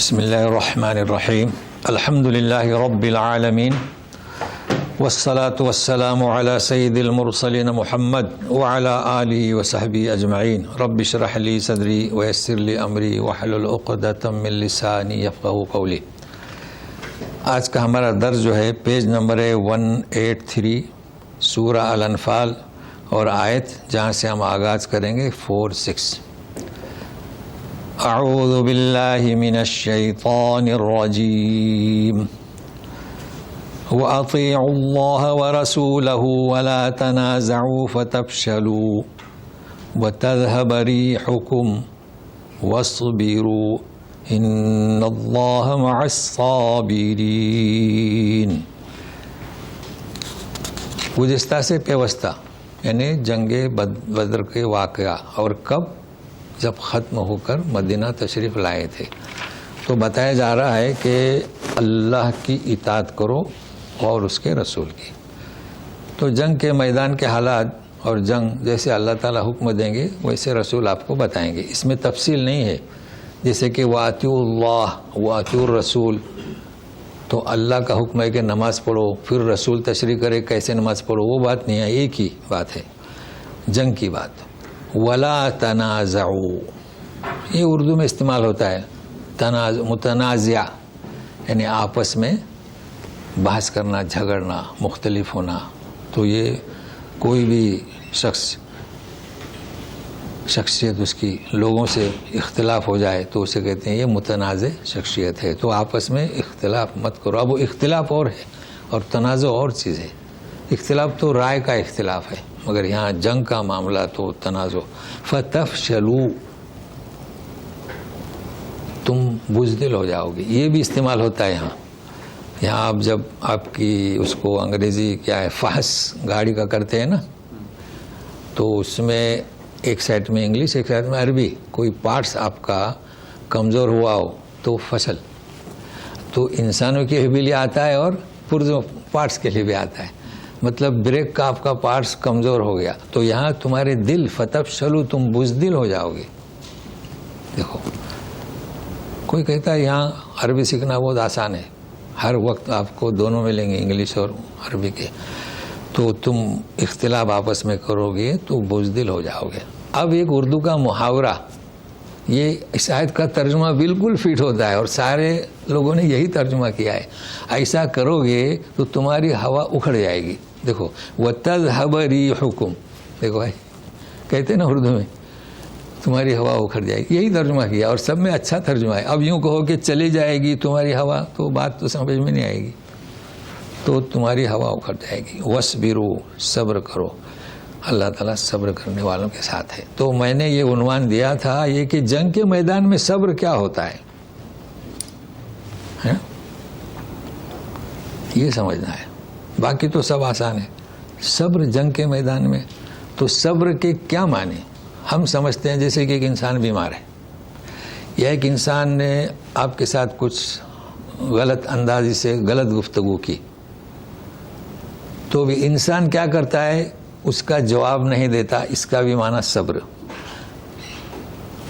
بسم اللہ الرحمن الرحیم الحمد للہ رب العالمین والصلاة والسلام علی سید المرسلین محمد وعلی آلہ وصحبہ اجمعین رب اشرح لی صدری ویسر لی امری واحلل عقدۃ من لسانی یفقہوا قولی۔ آج کا ہمارا درس جو ہے پیج نمبر ہے 183 سورہ الانفال اور آیت جہاں سے ہم آغاز کریں گے 4-6۔ اعوذ باللہ من الشیطان الرجیم وَأَطِيعُوا اللَّهَ وَرَسُولَهُ وَلَا تَنَازَعُوا فَتَفْشَلُوا وَتَذْهَبَ رِيحُكُمْ وَاصْبِرُوا إِنَّ اللَّهَ مَعَ الصَّابِرِينَ۔ گزشتہ سے پیوستہ یعنی جنگ بدر کے واقعہ، اور کب؟ جب ختم ہو کر مدینہ تشریف لائے تھے، تو بتایا جا رہا ہے کہ اللہ کی اطاعت کرو اور اس کے رسول کی۔ تو جنگ کے میدان کے حالات اور جنگ جیسے اللہ تعالیٰ حکم دیں گے ویسے رسول آپ کو بتائیں گے، اس میں تفصیل نہیں ہے۔ جیسے کہ وَأَطِيعُوا اللَّهَ وَأَطِيعُوا الرَّسُولَ، تو اللہ کا حکم ہے کہ نماز پڑھو، پھر رسول تشریح کرے کیسے نماز پڑھو، وہ بات نہیں ہے، ایک ہی بات ہے جنگ کی بات۔ وَلَا تَنَازَعُوا، یہ اردو میں استعمال ہوتا ہے، متنازع یعنی آپس میں بحث کرنا، جھگڑنا، مختلف ہونا۔ تو یہ کوئی بھی شخصیت اس کی لوگوں سے اختلاف ہو جائے تو اسے کہتے ہیں یہ متنازع شخصیت ہے، تو آپس میں اختلاف مت کرو۔ اب وہ اختلاف اور ہے اور تنازع اور چیز ہے۔ اختلاف تو رائے کا اختلاف ہے، مگر یہاں جنگ کا معاملہ تو تنازع۔ فَتَفْشَلُوا، تم بزدل ہو جاؤ گے، یہ بھی استعمال ہوتا ہے یہاں آپ جب آپ کی اس کو انگریزی کیا ہے فحص گاڑی کا کرتے ہیں نا، تو اس میں ایک سائڈ میں انگلش ایک سائڈ میں عربی، کوئی پارٹس آپ کا کمزور ہوا ہو تو فصل، تو انسانوں کے لیے بھی آتا ہے اور پرزوں پارٹس کے لیے بھی آتا ہے، مطلب بریک کا آپ کا پارٹس کمزور ہو گیا، تو یہاں تمہارے دل فتفشلوا، تم بزدل ہو جاؤ گے۔ دیکھو کوئی کہتا ہے یہاں عربی سیکھنا بہت آسان ہے، ہر وقت آپ کو دونوں ملیں گے انگلش اور عربی کے، تو تم اختلاف آپس میں کرو گے تو بزدل ہو جاؤ گے۔ اب ایک اردو کا محاورہ، یہ اس آیت کا ترجمہ بالکل فٹ ہوتا ہے اور سارے لوگوں نے یہی ترجمہ کیا ہے، ایسا کرو گے تو تمہاری ہوا اکھڑ جائے گی۔ دیکھو وَتَذْهَبَ رِيحُكُمْ، دیکھو بھائی کہتے ہیں نا اردو میں تمہاری ہوا اکھڑ جائے گی، یہی ترجمہ کیا اور سب میں اچھا ترجمہ ہے۔ اب یوں کہو کہ چلی جائے گی تمہاری ہوا تو بات تو سمجھ میں نہیں آئے گی، تو تمہاری ہوا اکھڑ جائے گی۔ وَاصْبِرُوا، صبر کرو، اللہ تعالیٰ صبر کرنے والوں کے ساتھ ہے۔ تو میں نے یہ عنوان دیا تھا یہ کہ جنگ کے میدان میں صبر کیا ہوتا ہے، یہ سمجھنا ہے، باقی تو سب آسان ہے۔ صبر جنگ کے میدان میں، تو صبر کے کیا معنی؟ ہم سمجھتے ہیں جیسے کہ ایک انسان بیمار ہے یا ایک انسان نے آپ کے ساتھ کچھ غلط اندازی سے غلط گفتگو کی، تو بھی انسان کیا کرتا ہے، اس کا جواب نہیں دیتا، اس کا بھی معنی صبر۔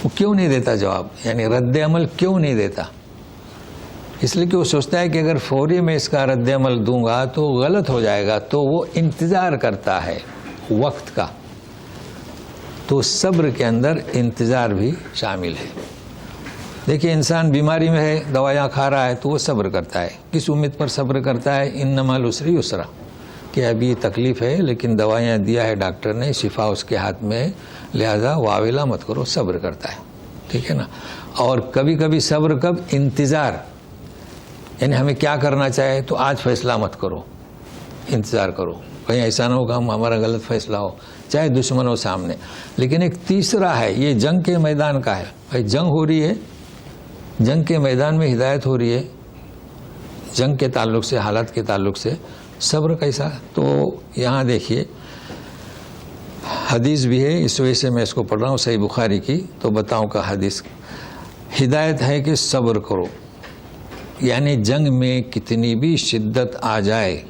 وہ کیوں نہیں دیتا جواب، یعنی رد عمل کیوں نہیں دیتا؟ اس لیے کہ وہ سوچتا ہے کہ اگر فوری میں اس کا رد عمل دوں گا تو غلط ہو جائے گا، تو وہ انتظار کرتا ہے وقت کا۔ تو صبر کے اندر انتظار بھی شامل ہے۔ دیکھیے انسان بیماری میں ہے، دوائیاں کھا رہا ہے تو وہ صبر کرتا ہے، کس امید پر صبر کرتا ہے؟ انما العسر یسرا، کہ ابھی تکلیف ہے لیکن دوائیاں دیا ہے ڈاکٹر نے، شفا اس کے ہاتھ میں، لہذا واویلا مت کرو، صبر کرتا ہے، ٹھیک ہے نا۔ اور کبھی کبھی صبر کب؟ انتظار، یعنی ہمیں کیا کرنا چاہے تو آج فیصلہ مت کرو، انتظار کرو، کہیں ایسا نہ ہو کہ ہمارا غلط فیصلہ ہو، چاہے دشمن ہو سامنے۔ لیکن ایک تیسرا ہے، یہ جنگ کے میدان کا ہے، بھائی جنگ ہو رہی ہے، جنگ کے میدان میں ہدایت ہو رہی ہے، جنگ کے تعلق سے، حالات کے تعلق سے صبر کیسا؟ تو یہاں دیکھیے حدیث بھی ہے، اس وجہ سے میں اس کو پڑھ رہا ہوں، صحیح بخاری کی، تو بتاؤں کا حدیث ہدایت ہے کہ صبر کرو، یعنی جنگ میں کتنی بھی شدت آ جائے،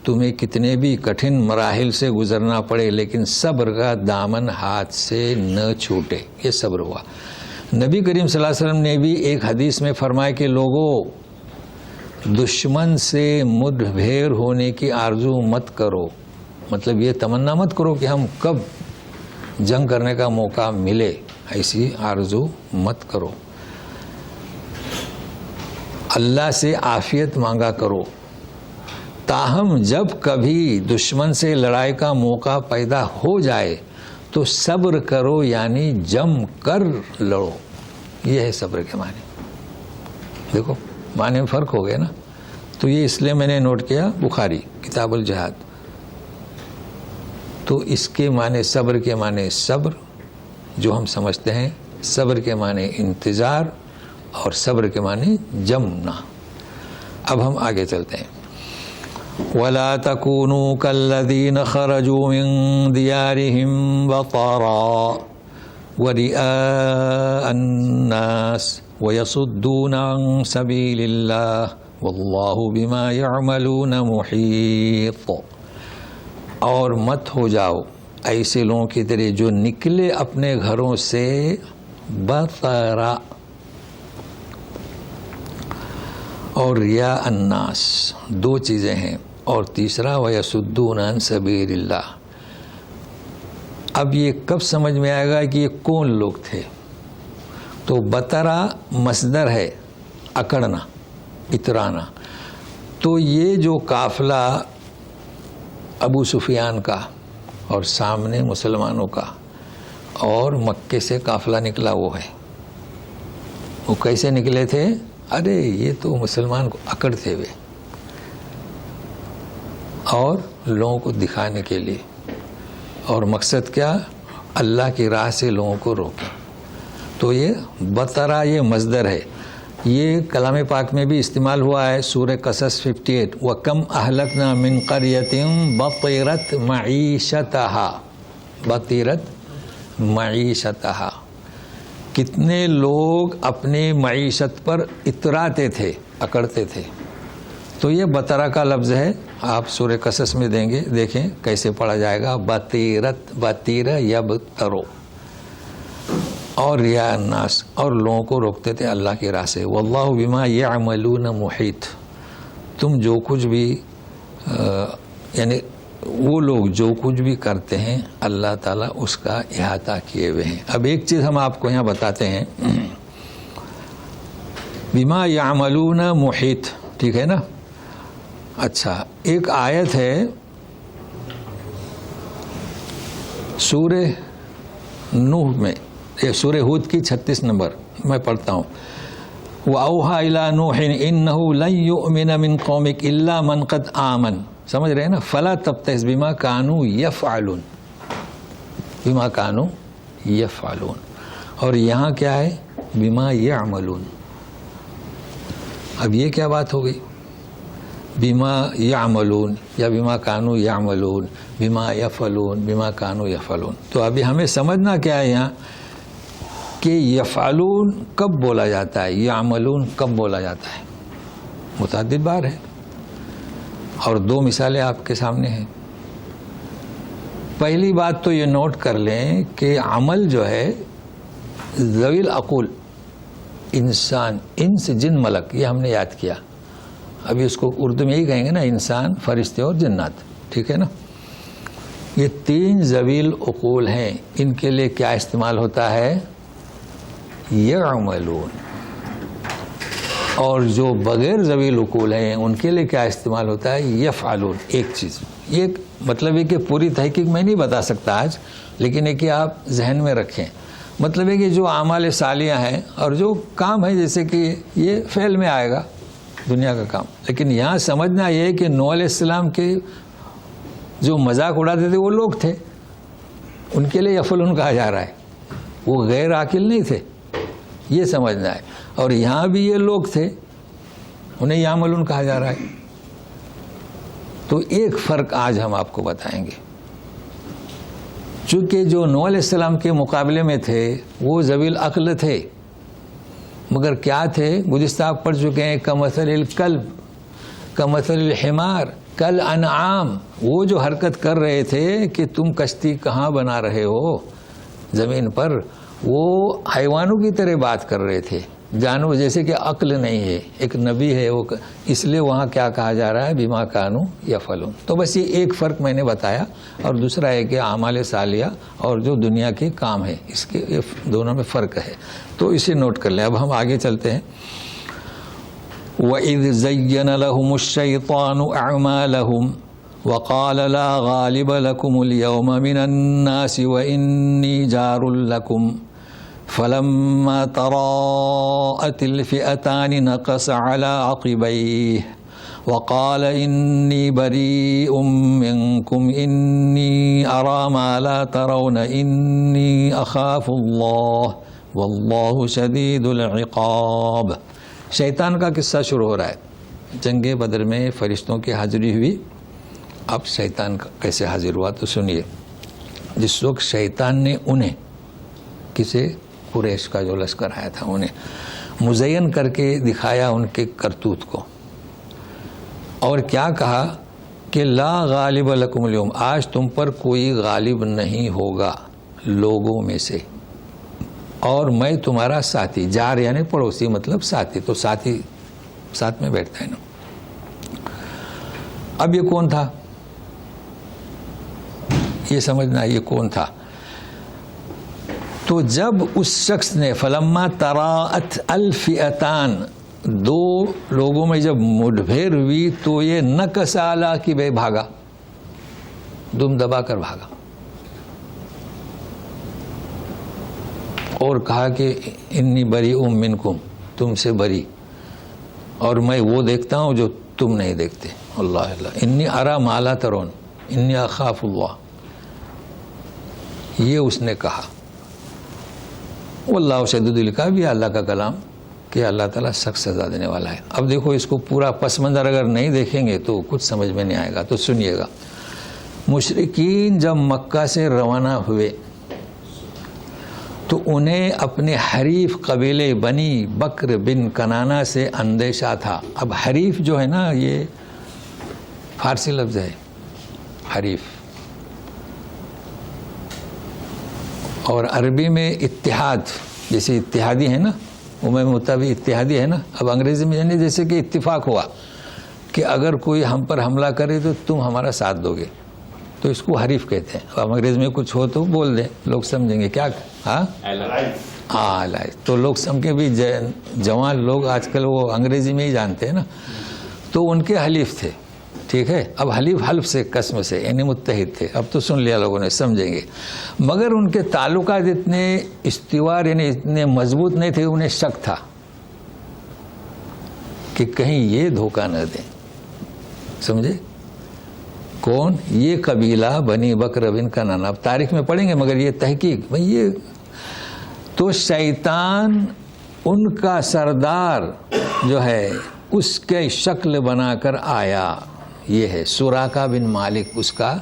تمہیں کتنے بھی کٹھن مراحل سے گزرنا پڑے، لیکن صبر کا دامن ہاتھ سے نہ چھوٹے، یہ صبر ہوا۔ نبی کریم صلی اللہ علیہ وسلم نے بھی ایک حدیث میں فرمایا کہ لوگوں دشمن سے مدبھیر ہونے کی آرزو مت کرو، مطلب یہ تمنا مت کرو کہ ہم کب جنگ کرنے کا موقع ملے، ایسی آرزو مت کرو، اللہ سے عافیت مانگا کرو، تاہم جب کبھی دشمن سے لڑائی کا موقع پیدا ہو جائے تو صبر کرو، یعنی جم کر لڑو. یہ ہے صبر کے معنی. دیکھو معنی میں فرق ہو گیا نا. تو یہ اس لیے میں نے نوٹ کیا بخاری کتاب الجہاد. تو اس کے معنی صبر کے معنی صبر جو ہم سمجھتے ہیں، صبر کے معنی انتظار، اور صبر کے معنی جمنا. اب ہم آگے چلتے ہیں. وَلَا تَكُونُوا كَالَّذِينَ خَرَجُوا مِن دِيَارِهِمْ بَطَرًا وَرِئَاءَ النَّاسِ وَيَصُدُّونَ عَن سَبِيلِ اللَّهِ وَاللَّهُ بِمَا يَعْمَلُونَ مُحِيطٌ. اور مت ہو جاؤ ایسے لوگوں کی طرح جو نکلے اپنے گھروں سے بطرا اور ریا الناس، دو چیزیں ہیں، اور تیسرا وَيَصُدُّونَ عَن سَبِيلِ اللَّهِ. اب یہ کب سمجھ میں آئے گا کہ یہ کون لوگ تھے؟ تو بطرا مصدر ہے اکڑنا، اترانا. تو یہ جو قافلہ ابو سفیان کا اور سامنے مسلمانوں کا اور مکے سے قافلہ نکلا وہ ہے. وہ کیسے نکلے تھے؟ ارے یہ تو مسلمان کو اکڑتے ہوئے اور لوگوں کو دکھانے کے لیے، اور مقصد کیا؟ اللہ کی راہ سے لوگوں کو روکیں. تو یہ بطرا یہ مصدر ہے. یہ کلام پاک میں بھی استعمال ہوا ہے. سورہ قصص 58 وَكَمْ أَهْلَكْنَا مِنْ قَرْيَةٍ بَطِرَتْ مَعِيشَتَهَا، بطیرت معیشتها. کتنے لوگ اپنی معیشت پر اتراتے تھے، اکڑتے تھے. تو یہ بطرا کا لفظ ہے. آپ سورہ قصص میں دیں گے، دیکھیں کیسے پڑھا جائے گا. بطیرت، بطیر یبترو. اور ریا الناس، اور لوگوں کو روکتے تھے اللہ کی راہ سے. واللہ بما یعملون محیط. تم جو کچھ بھی یعنی وہ لوگ جو کچھ بھی کرتے ہیں اللہ تعالیٰ اس کا احاطہ کیے ہوئے ہیں. اب ایک چیز ہم آپ کو یہاں بتاتے ہیں، بما یعملون محیط، ٹھیک ہے نا. اچھا ایک آیت ہے سورہ نوح میں، سورہ ہود کی 36 نمبر میں پڑھتا ہوں. وَأَوْحَى إِلَىٰ نُوحٍ إِنَّهُ لَن يُؤْمِنَ مِن قَوْمِكَ إِلَّا مَن قَدْ آمَنَ. سمجھ رہے ہیں نا. فَلَا تَبْتَئِسْ بِمَا كَانُوا يَفْعَلُونَ، بِمَا كَانُوا يَفْعَلُونَ. اور یہاں کیا ہے؟ بِمَا يَعْمَلُونَ. اب یہ کیا بات ہو گئی؟ بِمَا يَعْمَلُونَ یا بِمَا كَانُوا يَعْمَلُونَ، بِمَا يَفْعَلُونَ، بِمَا كَانُوا يَفْعَلُونَ. تو ابھی ہمیں سمجھنا کیا ہے یہاں کہ یفعلون کب بولا جاتا ہے، یعملون کب بولا جاتا ہے. متعدد بار ہے، اور دو مثالیں آپ کے سامنے ہیں. پہلی بات تو یہ نوٹ کر لیں کہ عمل جو ہے ذوی العقول، انسان، انس، جن، ملک، یہ ہم نے یاد کیا. ابھی اس کو اردو میں یہی کہیں گے نا، انسان، فرشتے اور جنات، ٹھیک ہے نا. یہ تین ذوی العقول ہیں، ان کے لیے کیا استعمال ہوتا ہے؟ یعملون. اور جو بغیر ذوی العقول ہیں ان کے لیے کیا استعمال ہوتا ہے؟ یفعلون. ایک چیز یہ مطلب ہے کہ پوری تحقیق میں نہیں بتا سکتا آج، لیکن ہے کہ آپ ذہن میں رکھیں. مطلب ہے کہ جو اعمال صالحہ ہیں اور جو کام ہے، جیسے کہ یہ فعل میں آئے گا دنیا کا کام. لیکن یہاں سمجھنا یہ ہے کہ نوح علیہ السلام کے جو مذاق اڑاتے تھے وہ لوگ تھے، ان کے لیے یفعلون کہا جا رہا ہے. وہ غیر عاقل نہیں تھے، یہ سمجھنا ہے. اور یہاں بھی یہ لوگ تھے، انہیں یعملون کہا جا رہا ہے. تو ایک فرق آج ہم آپ کو بتائیں گے. چونکہ جو نوح علیہ السلام کے مقابلے میں تھے وہ ذوی العقل تھے، مگر کیا تھے؟ گزشتہ آپ پڑھ چکے ہیں، کمثل الکلب، کمثل الحمار، کل انعام. وہ جو حرکت کر رہے تھے کہ تم کشتی کہاں بنا رہے ہو زمین پر، وہ حیوانوں کی طرح بات کر رہے تھے، جانور جیسے کہ عقل نہیں ہے، ایک نبی ہے وہ، اس لیے وہاں کیا کہا جا رہا ہے بما کانوا یفعلون. تو بس یہ ایک فرق میں نے بتایا، اور دوسرا ہے کہ اعمال صالحہ اور جو دنیا کے کام ہے اس کے دونوں میں فرق ہے، تو اسے نوٹ کر لیں. اب ہم آگے چلتے ہیں. وَإِذْ زَيَّنَ لَهُمُ الشَّيْطَانُ أَعْمَالَهُمْ وَقَالَ لَا غَالِبَ لَكُمُ الْيَوْمَ مِنَ النَّاسِ وَإِنِّي جَارٌ لَكُمْ فَلَمَّا تَرَاءَتِ الْفِئَتَانِ نَكَصَ عَلَى عَقِبَيْهِ وَقَالَ إِنِّي بَرِيءٌ مِّنكُمْ إِنِّي أَرَىٰ مَا لَا تَرَوْنَ إِنِّي أَخَافُ اللَّهَ وَاللَّهُ شَدِيدُ الْعِقَابِ. شیطان کا قصہ شروع ہو رہا ہے. جنگ بدر میں فرشتوں کی حاضری ہوئی. اب شیطان کیسے حاضر ہوا تو سنیے. جس وقت شیطان نے انہیں، کسے؟ قریش کا جو لشکر آیا تھا، انہیں مزین کر کے دکھایا ان کے کرتوت کو، اور کیا کہا کہ لا غالب لکم اليوم، آج تم پر کوئی غالب نہیں ہوگا لوگوں میں سے، اور میں تمہارا ساتھی. جار یعنی پڑوسی، مطلب ساتھی، تو ساتھی ساتھ میں بیٹھتا ہے نا. اب یہ کون تھا؟ یہ سمجھنا یہ کون تھا. تو جب اس شخص نے فلما تراءت الفئتان، دو لوگوں میں جب مٹبھیر ہوئی تو یہ نکص علی عقبیہ، بھاگا، دم دبا کر بھاگا، اور کہا کہ انی بریء منکم، تم سے بری، اور میں وہ دیکھتا ہوں جو تم نہیں دیکھتے. اللہ اللہ، انی اری ما لا ترون انی اخاف اللہ، یہ اس نے کہا. واللہ شدید العقاب، بھی اللہ کا کلام کہ اللہ تعالیٰ سخت سزا دینے والا ہے. اب دیکھو اس کو پورا پس منظر اگر نہیں دیکھیں گے تو کچھ سمجھ میں نہیں آئے گا. تو سنیے گا. مشرکین جب مکہ سے روانہ ہوئے تو انہیں اپنے حریف قبیلے بنی بکر بن کنانہ سے اندیشہ تھا. اب حریف جو ہے نا، یہ فارسی لفظ ہے حریف، اور عربی میں اتحاد، جیسے اتحادی ہے نا، امم متحدہ اتحادی ہے نا. اب انگریزی میں یعنی جیسے کہ اتفاق ہوا کہ اگر کوئی ہم پر حملہ کرے تو تم ہمارا ساتھ دو گے، تو اس کو حریف کہتے ہیں. اب انگریزی میں کچھ ہو تو بول دیں، لوگ سمجھیں گے. کیا؟ ہاں الائز. تو لوگ سمجھیں بھی جوان لوگ آج کل وہ انگریزی میں ہی جانتے ہیں نا. تو ان کے حلیف تھے، ٹھیک ہے. اب حلیف حلف سے، قسم سے، یعنی متحد تھے. اب تو سن لیا لوگوں نے، سمجھیں گے. مگر ان کے تعلقات اتنے استوار یعنی اتنے مضبوط نہیں تھے. انہیں شک تھا کہ کہیں یہ دھوکہ نہ دیں. سمجھے؟ کون؟ یہ قبیلہ بنی بکر بن کنانہ. اب تاریخ میں پڑھیں گے، مگر یہ تحقیق بھئی یہ تو شیطان ان کا سردار جو ہے اس کے شکل بنا کر آیا. یہ ہے سراقہ بن مالک، اس کا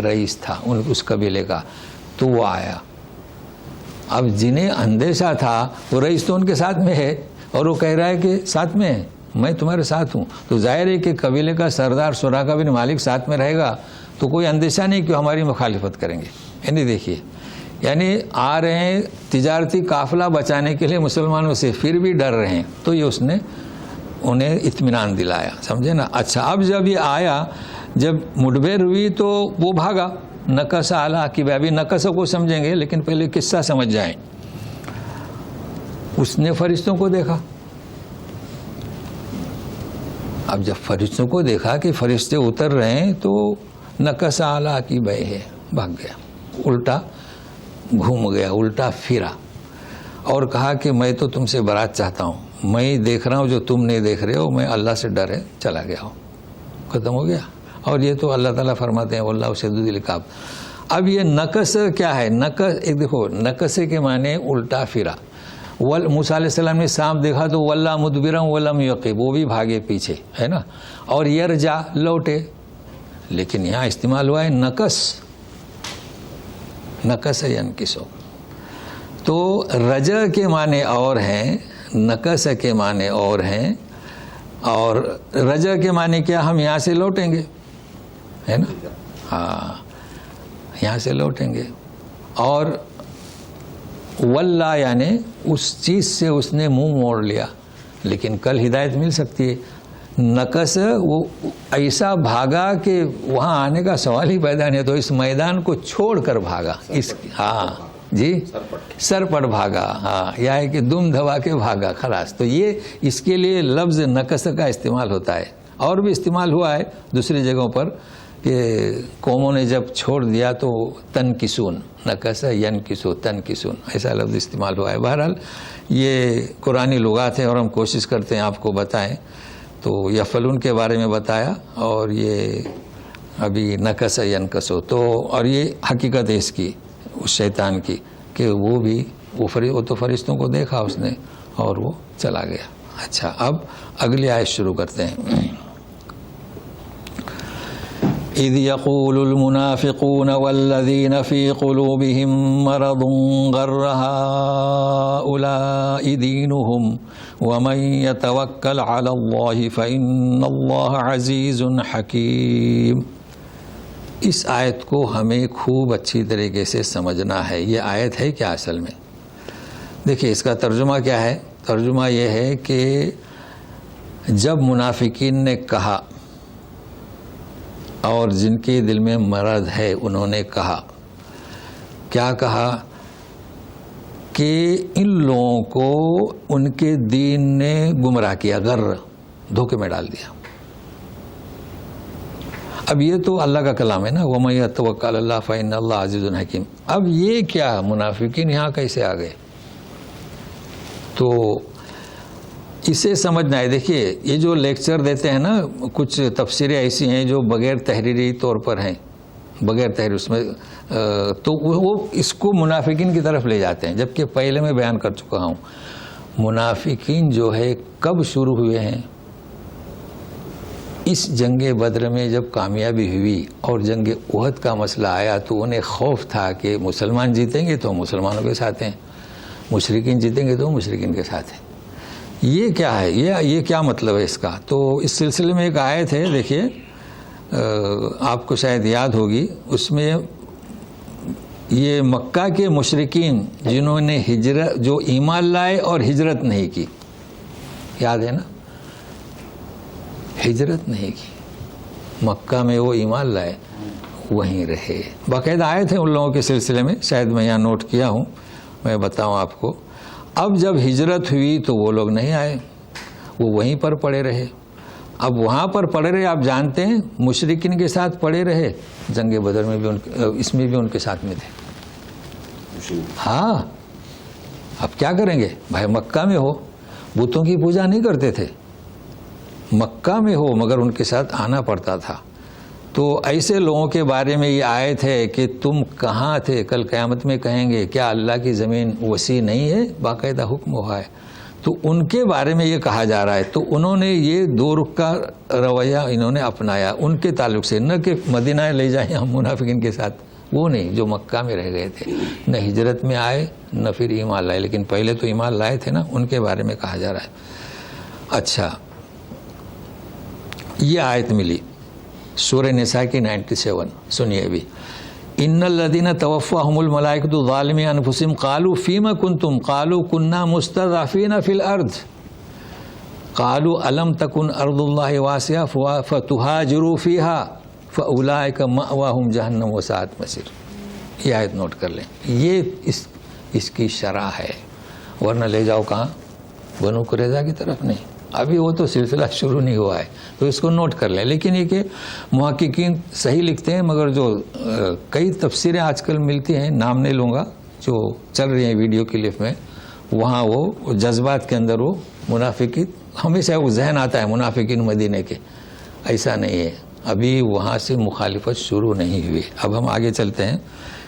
رئیس تھا اس قبیلے کا. تو وہ آیا. اب جنہیں اندیشہ تھا، وہ رئیس تو ان کے ساتھ میں ہے، اور وہ کہہ رہا ہے کہ ساتھ میں ہے، میں تمہارے ساتھ ہوں. تو ظاہر ہے کہ قبیلے کا سردار سراقہ بن مالک ساتھ میں رہے گا تو کوئی اندیشہ نہیں کہ ہماری مخالفت کریں گے. یعنی دیکھیے، یعنی آ رہے ہیں تجارتی قافلہ بچانے کے لیے مسلمانوں سے، پھر بھی ڈر رہے ہیں. تو یہ اس نے انہیں اطمینان دلایا. سمجھے نا. اچھا، اب جب یہ آیا، جب مٹبھیر ہوئی تو وہ بھاگا. نکص علی عقبیہ، ابھی نکص کو سمجھیں گے لیکن پہلے قصہ سمجھ جائیں. اس نے فرشتوں کو دیکھا. اب جب فرشتوں کو دیکھا کہ فرشتے اتر رہے ہیں تو نکص علی عقبیہ ہے، بھاگ گیا، الٹا گھوم گیا، الٹا پھرا، اور کہا کہ میں تو تم سے برات چاہتا ہوں، میں دیکھ رہا ہوں جو تم نہیں دیکھ رہے ہو، میں اللہ سے ڈر ہے، چلا گیا ہوں. ختم ہو گیا. اور یہ تو اللہ تعالیٰ فرماتے ہیں واللہ شدید العقاب. اب یہ نکص کیا ہے؟ نکص ایک دیکھو، نکص کے معنی الٹا پھرا. موسیٰ علیہ السلام نے سانپ دیکھا تو واللہ مدبرا ولم یعقب، وہ بھی بھاگے پیچھے، ہے نا. اور یرجع، لوٹے. لیکن یہاں استعمال ہوا ہے نکص، نکص ینکسو. تو رجع کے معنی اور ہیں، نکص کے معنی اور ہیں. اور رجع کے معنی کیا؟ ہم یہاں سے لوٹیں گے، ہے نا. ہاں، یہاں سے لوٹیں گے. اور واللہ یعنی اس چیز سے اس نے منہ موڑ لیا، لیکن کل ہدایت مل سکتی ہے. نکس وہ ایسا بھاگا کہ وہاں آنے کا سوال ہی پیدا نہیں، تو اس میدان کو چھوڑ کر بھاگا. اس ہاں جی سر پڑ بھاگا، ہاں یا ہے کہ دم دھوا کے بھاگا خلاص. تو یہ اس کے لیے لفظ نکس کا استعمال ہوتا ہے، اور بھی استعمال ہوا ہے دوسری جگہوں پر کہ قوموں نے جب چھوڑ دیا تو تنکسون، نکس ینکسو تنکسون، ایسا لفظ استعمال ہوا ہے. بہرحال یہ قرآنی لغات ہیں اور ہم کوشش کرتے ہیں آپ کو بتائیں. تو یفلون کے بارے میں بتایا، اور یہ ابھی نکس ینکسو. تو اور یہ حقیقت ہے اس کی، اس شیطان کی، کہ وہ تو فرشتوں کو دیکھا اس نے اور وہ چلا گیا. اچھا اب اگلی آیت شروع کرتے ہیں. اذ يقول المنافقون والذين في قلوبهم مرض غر هؤلاء دينهم ومن يتوكل على الله فإن الله عزيز حكيم. اس آیت کو ہمیں خوب اچھی طریقے سے سمجھنا ہے. یہ آیت ہے کیا اصل میں؟ دیکھیے اس کا ترجمہ کیا ہے. ترجمہ یہ ہے کہ جب منافقین نے کہا، اور جن کے دل میں مرض ہے انہوں نے کہا، کیا کہا؟ کہ ان لوگوں کو ان کے دین نے گمراہ کیا، غر دھوکے میں ڈال دیا. اب یہ تو اللہ کا کلام ہے نا، وَمَن يَتَوَکَّلْ عَلَى اللَّهِ فَإِنَّ اللَّهَ عَزِیزٌ حَکِیم. اب یہ کیا منافقین یہاں کیسے آ گئے؟ تو اسے سمجھنا ہے. دیکھیے یہ جو لیکچر دیتے ہیں نا، کچھ تفسیریں ایسی ہیں جو بغیر تحریری طور پر ہیں، بغیر تحریر، اس میں تو وہ اس کو منافقین کی طرف لے جاتے ہیں، جبکہ پہلے میں بیان کر چکا ہوں منافقین جو ہے کب شروع ہوئے ہیں. اس جنگ بدر میں جب کامیابی ہوئی اور جنگ احد کا مسئلہ آیا تو انہیں خوف تھا کہ مسلمان جیتیں گے تو مسلمانوں کے ساتھ ہیں، مشرکین جیتیں گے تو مشرکین کے ساتھ ہیں. یہ کیا ہے، یہ کیا مطلب ہے اس کا؟ تو اس سلسلے میں ایک آیت ہے، دیکھیے آپ کو شاید یاد ہوگی. اس میں یہ مکہ کے مشرکین جنہوں نے ہجرت، جو ایمان لائے اور ہجرت نہیں کی، یاد ہے نا، ہجرت نہیں کی، مکہ میں وہ ایمان لائے وہیں رہے. باقاعدہ آیت ہے ان لوگوں کے سلسلے میں، شاید میں یہاں نوٹ کیا ہوں، میں بتاؤں آپ کو. اب جب ہجرت ہوئی تو وہ لوگ نہیں آئے، وہ وہیں پر پڑے رہے. اب وہاں پر پڑے رہے، آپ جانتے ہیں مشرکین کے ساتھ پڑے رہے، جنگ بدر میں بھی اس میں بھی ان کے ساتھ میں تھے. ہاں اب کیا کریں گے بھائی، مکہ میں ہو، بتوں کی پوجا نہیں کرتے تھے، مکہ میں ہو، مگر ان کے ساتھ آنا پڑتا تھا. تو ایسے لوگوں کے بارے میں یہ آیت ہے کہ تم کہاں تھے، کل قیامت میں کہیں گے کیا اللہ کی زمین وسیع نہیں ہے، باقاعدہ حکم ہوا ہے. تو ان کے بارے میں یہ کہا جا رہا ہے. تو انہوں نے یہ دو رخ کا رویہ انہوں نے اپنایا ان کے تعلق سے، نہ کہ مدینہ لے جائیں ہم منافقین کے ساتھ، وہ نہیں، جو مکہ میں رہ گئے تھے، نہ ہجرت میں آئے نہ پھر ایمان لائے، لیکن پہلے تو ایمان لائے تھے نا، ان کے بارے میں کہا جا رہا ہے. اچھا یہ آیت ملی سورہ نساء کی 97، سنیے بھی. ان الذین توفاہم الملائکۃ ظالمی انفسہم قالوا فیم کنتم قالوا کنا مستضعفین فی الارض قالوا الم تکن ارض اللہ واسعہ فتہاجروا فیہا فاولئک مأواہم جہنم وساءت مصیر. یہ آیت نوٹ کر لیں، یہ اس کی شرح ہے، ورنہ لے جاؤ کہاں، بنو قریظہ کی طرف نہیں. ابھی وہ تو سلسلہ شروع نہیں ہوا ہے، تو اس کو نوٹ کر لیں. لیکن یہ کہ محققین صحیح لکھتے ہیں، مگر جو کئی تفسیریں آج کل ملتی ہیں، نام نہیں لوں گا، جو چل رہی ہیں ویڈیو کلپ میں، وہاں وہ جذبات کے اندر وہ منافقین، ہمیشہ وہ ذہن آتا ہے منافقین مدینے کے، ایسا نہیں ہے. ابھی وہاں سے مخالفت شروع نہیں ہوئی. اب ہم آگے چلتے ہیں.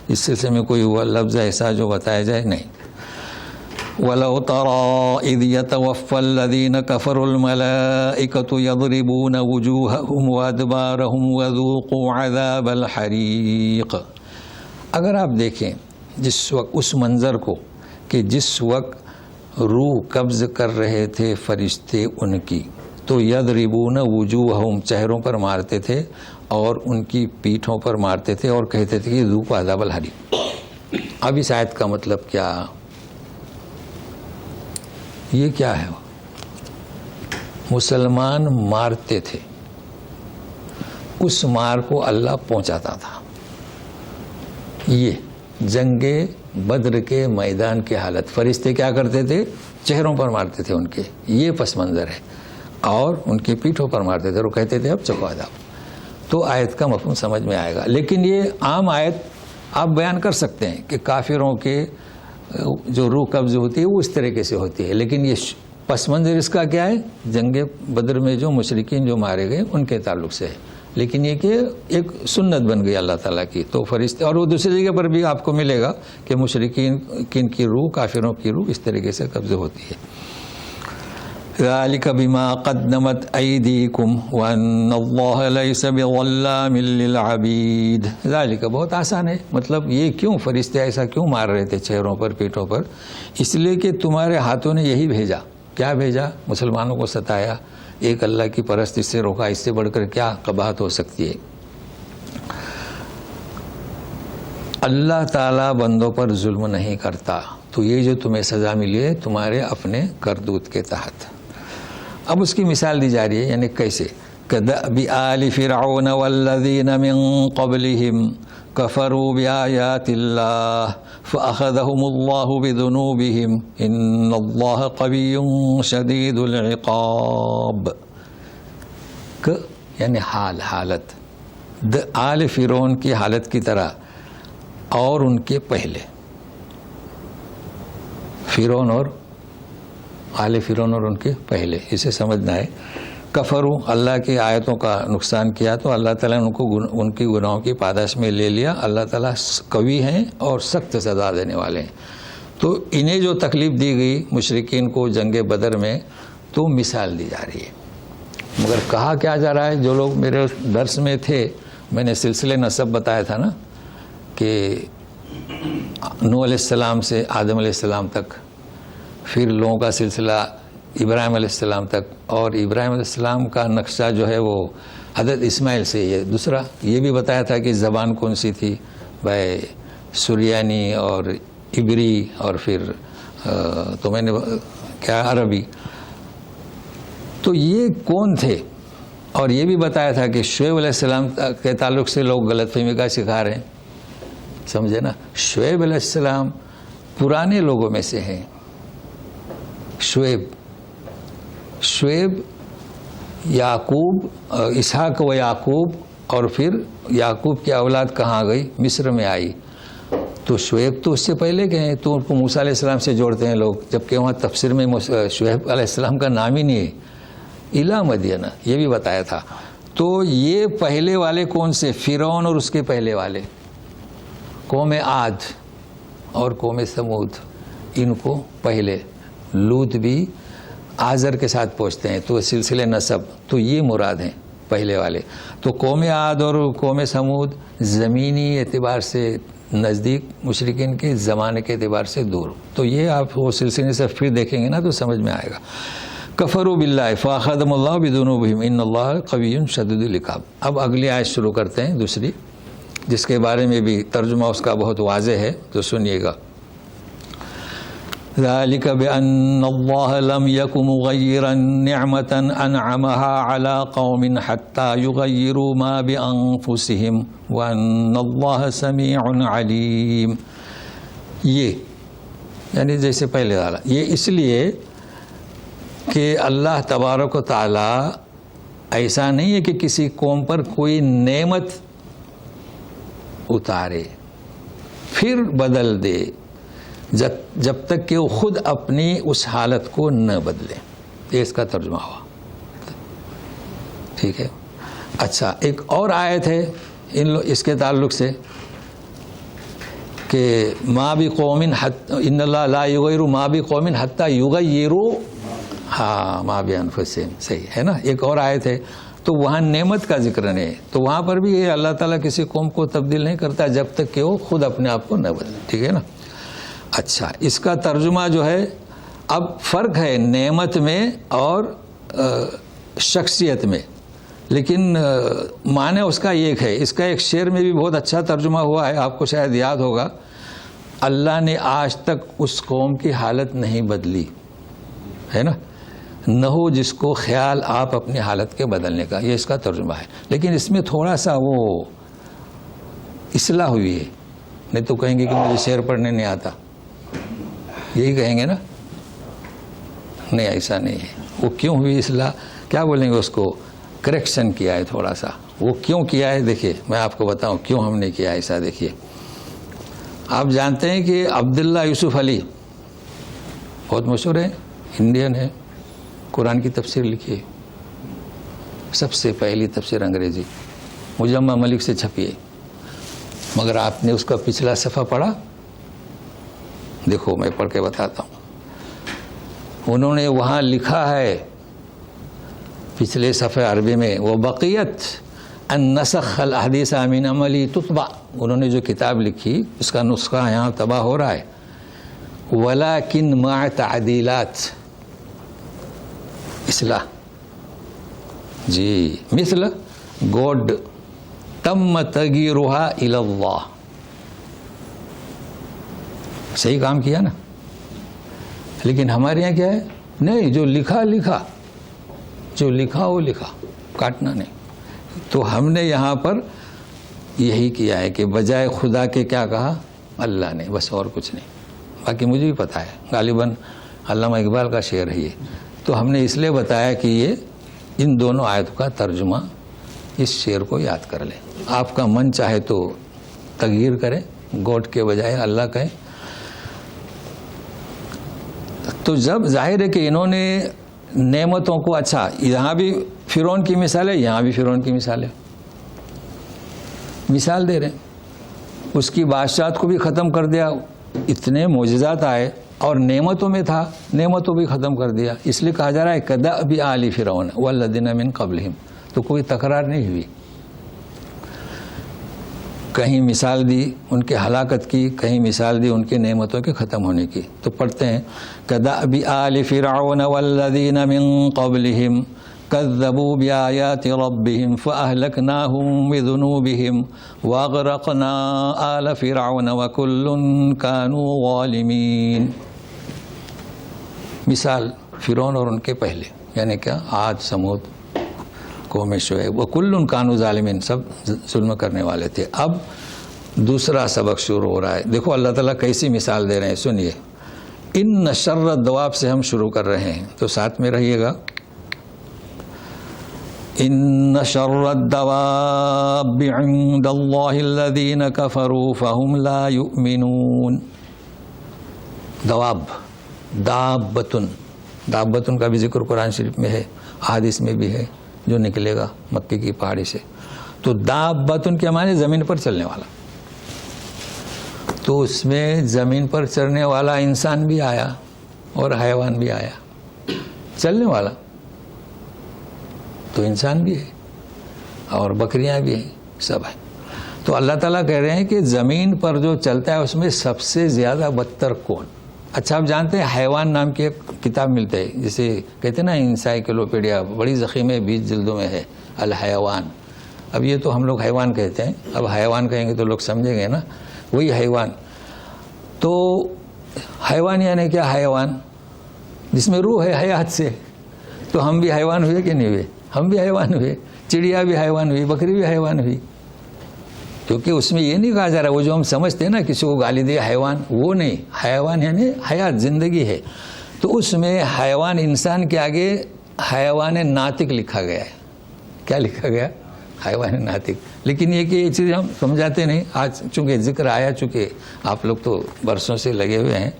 اس سلسلے میں کوئی وہ لفظ ایسا جو بتایا جائے نہیں. وَلَوْ تَرَى إِذْ يَتَوَفَّى الَّذِينَ كَفَرُوا الْمَلَائِكَةُ يَضْرِبُونَ وُجُوهَهُمْ وَأَدْبَارَهُمْ وَذُوقُوا عَذَابَ الْحَرِيقِ. اگر آپ دیکھیں جس وقت اس منظر کو کہ جس وقت روح قبض کر رہے تھے فرشتے ان کی، تو یضربون وجوہہم چہروں پر مارتے تھے اور ان کی پیٹھوں پر مارتے تھے اور کہتے تھے کہ ذوقوا عذاب الحریق. اب اس آیت کا مطلب کیا؟ یہ کیا ہے؟ مسلمان مارتے تھے، اس مار کو اللہ پہنچاتا تھا. یہ جنگ بدر کے میدان کی حالت، فرشتے کیا کرتے تھے؟ چہروں پر مارتے تھے ان کے، یہ پس منظر ہے، اور ان کی پیٹھوں پر مارتے تھے اور وہ کہتے تھے اب چکوا جاؤ. تو آیت کا مفہوم سمجھ میں آئے گا. لیکن یہ عام آیت آپ بیان کر سکتے ہیں کہ کافروں کے جو روح قبض ہوتی ہے وہ اس طریقے سے ہوتی ہے، لیکن یہ پس منظر اس کا کیا ہے؟ جنگ بدر میں جو مشرکین جو مارے گئے ان کے تعلق سے ہے. لیکن یہ کہ ایک سنت بن گئی اللہ تعالیٰ کی. تو فرشتے، اور وہ دوسری جگہ پر بھی آپ کو ملے گا کہ مشرکین کی روح، کافروں کی روح اس طریقے سے قبض ہوتی ہے. ذَلِكَ بِمَا قَدَّمَتْ أَيْدِيكُمْ وَأَنَّ اللَّهَ لَيْسَ بِظَلَّامٍ لِّلْعَبِيدِ. ذَلِكَ بہت آسان ہے. مطلب یہ کیوں فرشتے ایسا کیوں مار رہے تھے چہروں پر، پیٹھوں پر؟ اس لیے کہ تمہارے ہاتھوں نے یہی بھیجا. کیا بھیجا؟ مسلمانوں کو ستایا، ایک اللہ کی پرست اس سے روکا. اس سے بڑھ کر کیا قباحت ہو سکتی ہے؟ اللہ تعالیٰ بندوں پر ظلم نہیں کرتا. تو یہ جو تمہیں سزا ملی ہے تمہارے اپنے کردوت کے تحت. اب اس کی مثال دی جا رہی ہے، یعنی کیسے؟ كَدَأْبِ آلِ فِرْعَوْنَ وَالَّذِينَ مِن قَبْلِهِمْ كَفَرُوا بِآيَاتِ اللَّهِ فَأَخَذَهُمُ اللَّهُ بِذُنُوبِهِمْ إِنَّ اللَّهَ قَوِيٌّ شَدِيدُ الْعِقَابِ. یعنی حالت آل فرعون کی حالت کی طرح اور ان کے پہلے، فرعون اور آل فرعون اور ان کے پہلے، اسے سمجھنا ہے. کفرو، اللہ کی آیتوں کا نقصان کیا تو اللہ تعالیٰ نے ان کی گناہوں کی پاداش میں لے لیا. اللہ تعالیٰ قوی ہیں اور سخت سزا دینے والے ہیں. تو انہیں جو تکلیف دی گئی مشرکین کو جنگ بدر میں، تو مثال دی جا رہی ہے. مگر کہا کیا جا رہا ہے؟ جو لوگ میرے درس میں تھے، میں نے سلسلے نسب بتایا تھا نا، کہ نوح علیہ السلام سے آدم علیہ السلام تک، پھر لوگوں کا سلسلہ ابراہیم علیہ السلام تک، اور ابراہیم علیہ السلام کا نقشہ جو ہے وہ حضرت اسماعیل سے. یہ دوسرا یہ بھی بتایا تھا کہ زبان کون سی تھی، بھائی سریانی اور عبری، اور پھر تو میں نے کیا عربی. تو یہ کون تھے؟ اور یہ بھی بتایا تھا کہ شعیب علیہ السلام کے تعلق سے لوگ غلط فہمی کا شکار ہیں. سمجھے نا؟ شعیب علیہ السلام پرانے لوگوں میں سے ہیں. شعیب یعقوب، اسحاق و یعقوب، اور پھر یعقوب کی اولاد کہاں گئی؟ مصر میں آئی. تو شعیب تو اس سے پہلے کے ہیں، تو ان کو موسیٰ علیہ السلام سے جوڑتے ہیں لوگ، جبکہ وہاں تفسیر میں شعیب علیہ السلام کا نام ہی نہیں ہے. الی مدینہ یہ بھی بتایا تھا. تو یہ پہلے والے کون سے؟ فرعون اور اس کے پہلے والے، قوم عاد اور قوم سمود، ان کو پہلے. لوط بھی آزر کے ساتھ پہنچتے ہیں، تو سلسلے نسب تو یہ مراد ہیں پہلے والے. تو قوم عاد اور قوم سمود زمینی اعتبار سے نزدیک مشرکین کے، زمانے کے اعتبار سے دور. تو یہ آپ وہ سلسلے سے پھر دیکھیں گے نا تو سمجھ میں آئے گا. کفروا باللہ فاخذهم اللہ بذنوبہم ان اللہ قوی شدید العقاب. اب اگلی آیت شروع کرتے ہیں، دوسری، جس کے بارے میں بھی ترجمہ اس کا بہت واضح ہے، تو سنیے گا. ذلك بأن الله لم يكن مغيرا نعمة أنعمها على قوم حتى يغيروا ما بأنفسهم وأن الله سميع عليم. یہ یعنی جیسے پہلے ڈالا، یہ اس لیے کہ اللہ تبارک و تعالی ایسا نہیں ہے کہ کسی قوم پر کوئی نعمت اتارے پھر بدل دے جب تک کہ وہ خود اپنی اس حالت کو نہ بدلے. یہ اس کا ترجمہ ہوا. ٹھیک ہے. اچھا، ایک اور آیت ہے اس کے تعلق سے کہ ما بقوم ان اللہ لا یغیر ما بقوم حتی یغیروا ما بانفسہم. صحیح ہے نا. ایک اور آیت ہے تو وہاں نعمت کا ذکر نہیں ہے، تو وہاں پر بھی یہ اللہ تعالیٰ کسی قوم کو تبدیل نہیں کرتا جب تک کہ وہ خود اپنے آپ کو نہ بدلے. ٹھیک ہے نا. اچھا، اس کا ترجمہ جو ہے، اب فرق ہے نعمت میں اور شخصیت میں، لیکن معنی اس کا ایک ہے. اس کا ایک شعر میں بھی بہت اچھا ترجمہ ہوا ہے، آپ کو شاید یاد ہوگا. اللہ نے آج تک اس قوم کی حالت نہیں بدلی ہے نا، نہ ہو جس کو خیال آپ اپنی حالت کے بدلنے کا. یہ اس کا ترجمہ ہے. لیکن اس میں تھوڑا سا وہ اصلاح ہوئی ہے. نہیں تو کہیں گے کہ مجھے شعر پڑھنے نہیں آتا، یہی کہیں گے نا. نہیں، ایسا نہیں ہے. وہ کیوں ہوئی اصلاح، کیا بولیں گے اس کو، کریکشن کیا ہے تھوڑا سا. وہ کیوں کیا ہے دیکھیے، میں آپ کو بتاؤں کیوں ہم نے کیا ایسا. دیکھیے، آپ جانتے ہیں کہ عبداللہ یوسف علی بہت مشہور ہے، انڈین ہے، قرآن کی تفسیر لکھی ہے. سب سے پہلی تفسیر انگریزی مجمع ملک سے چھپی ہے. مگر آپ نے اس کا پچھلا صفحہ پڑھا؟ دیکھو میں پڑھ کے بتاتا ہوں. انہوں نے وہاں لکھا ہے پچھلے صفحے عربی میں، وہ بقیت ان نسخ الاحادیث من عملی تطبع. انہوں نے جو کتاب لکھی اس کا نسخہ یہاں تباہ ہو رہا ہے. ولیکن مع تعدیلات، اصلاح. جی، مثل گوڈ تم تغییرها الی اللہ. صحیح کام کیا نا. لیکن ہمارے یہاں کیا ہے، نہیں، جو لکھا لکھا، جو لکھا وہ لکھا، کاٹنا نہیں. تو ہم نے یہاں پر یہی کیا ہے کہ بجائے خدا کے کیا کہا، اللہ نے، بس اور کچھ نہیں. باقی مجھے بھی پتا ہے، غالباً علامہ اقبال کا شعر ہے یہ. تو ہم نے اس لیے بتایا کہ یہ ان دونوں آیتوں کا ترجمہ اس شعر کو یاد کر لیں. آپ کا من چاہے تو تغییر کریں، گوڈ کے بجائے اللہ کہیں. تو جب ظاہر ہے کہ انہوں نے نعمتوں کو، اچھا یہاں بھی فرعون کی مثال ہے، یہاں بھی فرعون کی مثال ہے. مثال دے رہے ہیں، اس کی بادشاہت کو بھی ختم کر دیا. اتنے معجزات آئے اور نعمتوں میں تھا، نعمتوں بھی ختم کر دیا. اس لیے کہا جا رہا ہے کدأب آل فرعون والذین من قبلہم. تو کوئی تکرار نہیں ہوئی. کہیں مثال دی ان کے ہلاکت کی، کہیں مثال دی ان کی نعمتوں کے ختم ہونے کی. تو پڑھتے ہیں کدأب آل فرعون والذین من قبلہم کذبوا بآیات ربہم فأہلکناہم بذنوبہم واغرقنا آل فرعون وکل کانوا ظالمین. مثال فرعون اور ان کے پہلے، یعنی کیا، عاد، سمود، قوم شعیب، وکل کانوا ظالمین، سب ظلم کرنے والے تھے. اب دوسرا سبق شروع ہو رہا ہے. دیکھو اللہ تعالیٰ کیسی مثال دے رہے ہیں، سنیے. ان شر الدواب سے ہم شروع کر رہے ہیں، تو ساتھ میں رہیے گا. ان شر الدواب عند اللہ الذین کفروا فهم لا یؤمنون. دواب، دابتن، دابتن کا بھی ذکر قرآن شریف میں ہے، احادیث میں بھی ہے، جو نکلے گا مکے کی پہاڑی سے. تو دابتن کے معنی زمین پر چلنے والا. تو اس میں زمین پر چلنے والا انسان بھی آیا اور حیوان بھی آیا. چلنے والا تو انسان بھی ہے اور بکریاں بھی ہیں، سب ہیں. تو اللہ تعالیٰ کہہ رہے ہیں کہ زمین پر جو چلتا ہے اس میں سب سے زیادہ بدتر کون. اچھا آپ جانتے ہیں حیوان نام کی ایک کتاب ملتے ہے، جسے کہتے ہیں نا انسائکلوپیڈیا، بڑی ضخیم ہے، 20 جلدوں میں ہے، الحیوان. اب یہ تو ہم لوگ حیوان کہتے ہیں، اب حیوان کہیں گے تو لوگ سمجھیں گے نا، وہی حیوان. تو حیوان یعنی کیا، حیوان جس میں روح ہے حیات سے. تو ہم بھی حیوان ہوئے کہ نہیں ہوئے، ہم بھی حیوان ہوئے. چڑیا بھی حیوان ہوئی، بکری بھی حیوان ہوئی. کیونکہ اس میں یہ نہیں کہا جا رہا، وہ جو ہم سمجھتے ہیں نا کسی کو گالی دے حیوان، وہ نہیں. حیوان یعنی حیات، زندگی ہے. تو اس میں حیوان، انسان کے آگے حیوان ناطق لکھا گیا ہے. کیا لکھا گیا، حیوان ناطق. لیکن یہ کہ یہ چیز ہم سمجھاتے نہیں. آج چونکہ ذکر آیا، چونکہ آپ لوگ تو برسوں سے لگے ہوئے ہیں،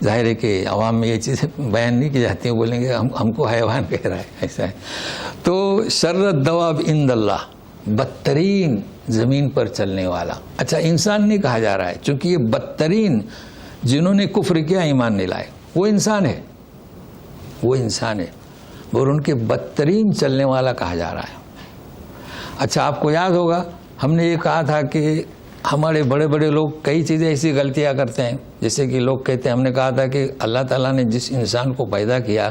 ظاہر ہے کہ عوام میں یہ چیزیں بیان نہیں کی جاتی ہیں، بولیں گے ہم کو حیوان کہہ رہا ہے، ایسا ہے. تو شر الدواب عند اللہ، بدترین زمین پر چلنے والا. اچھا انسان نہیں کہا جا رہا ہے، چونکہ یہ بدترین جنہوں نے کفر کیا، ایمان نہیں لائے، وہ انسان ہے، وہ انسان ہے، اور ان کے بدترین چلنے والا کہا جا رہا ہے. اچھا آپ کو یاد ہوگا ہم نے یہ کہا تھا کہ ہمارے بڑے بڑے لوگ کئی چیزیں ایسی غلطیاں کرتے ہیں. جیسے کہ لوگ کہتے ہیں، ہم نے کہا تھا کہ اللہ تعالیٰ نے جس انسان کو پیدا کیا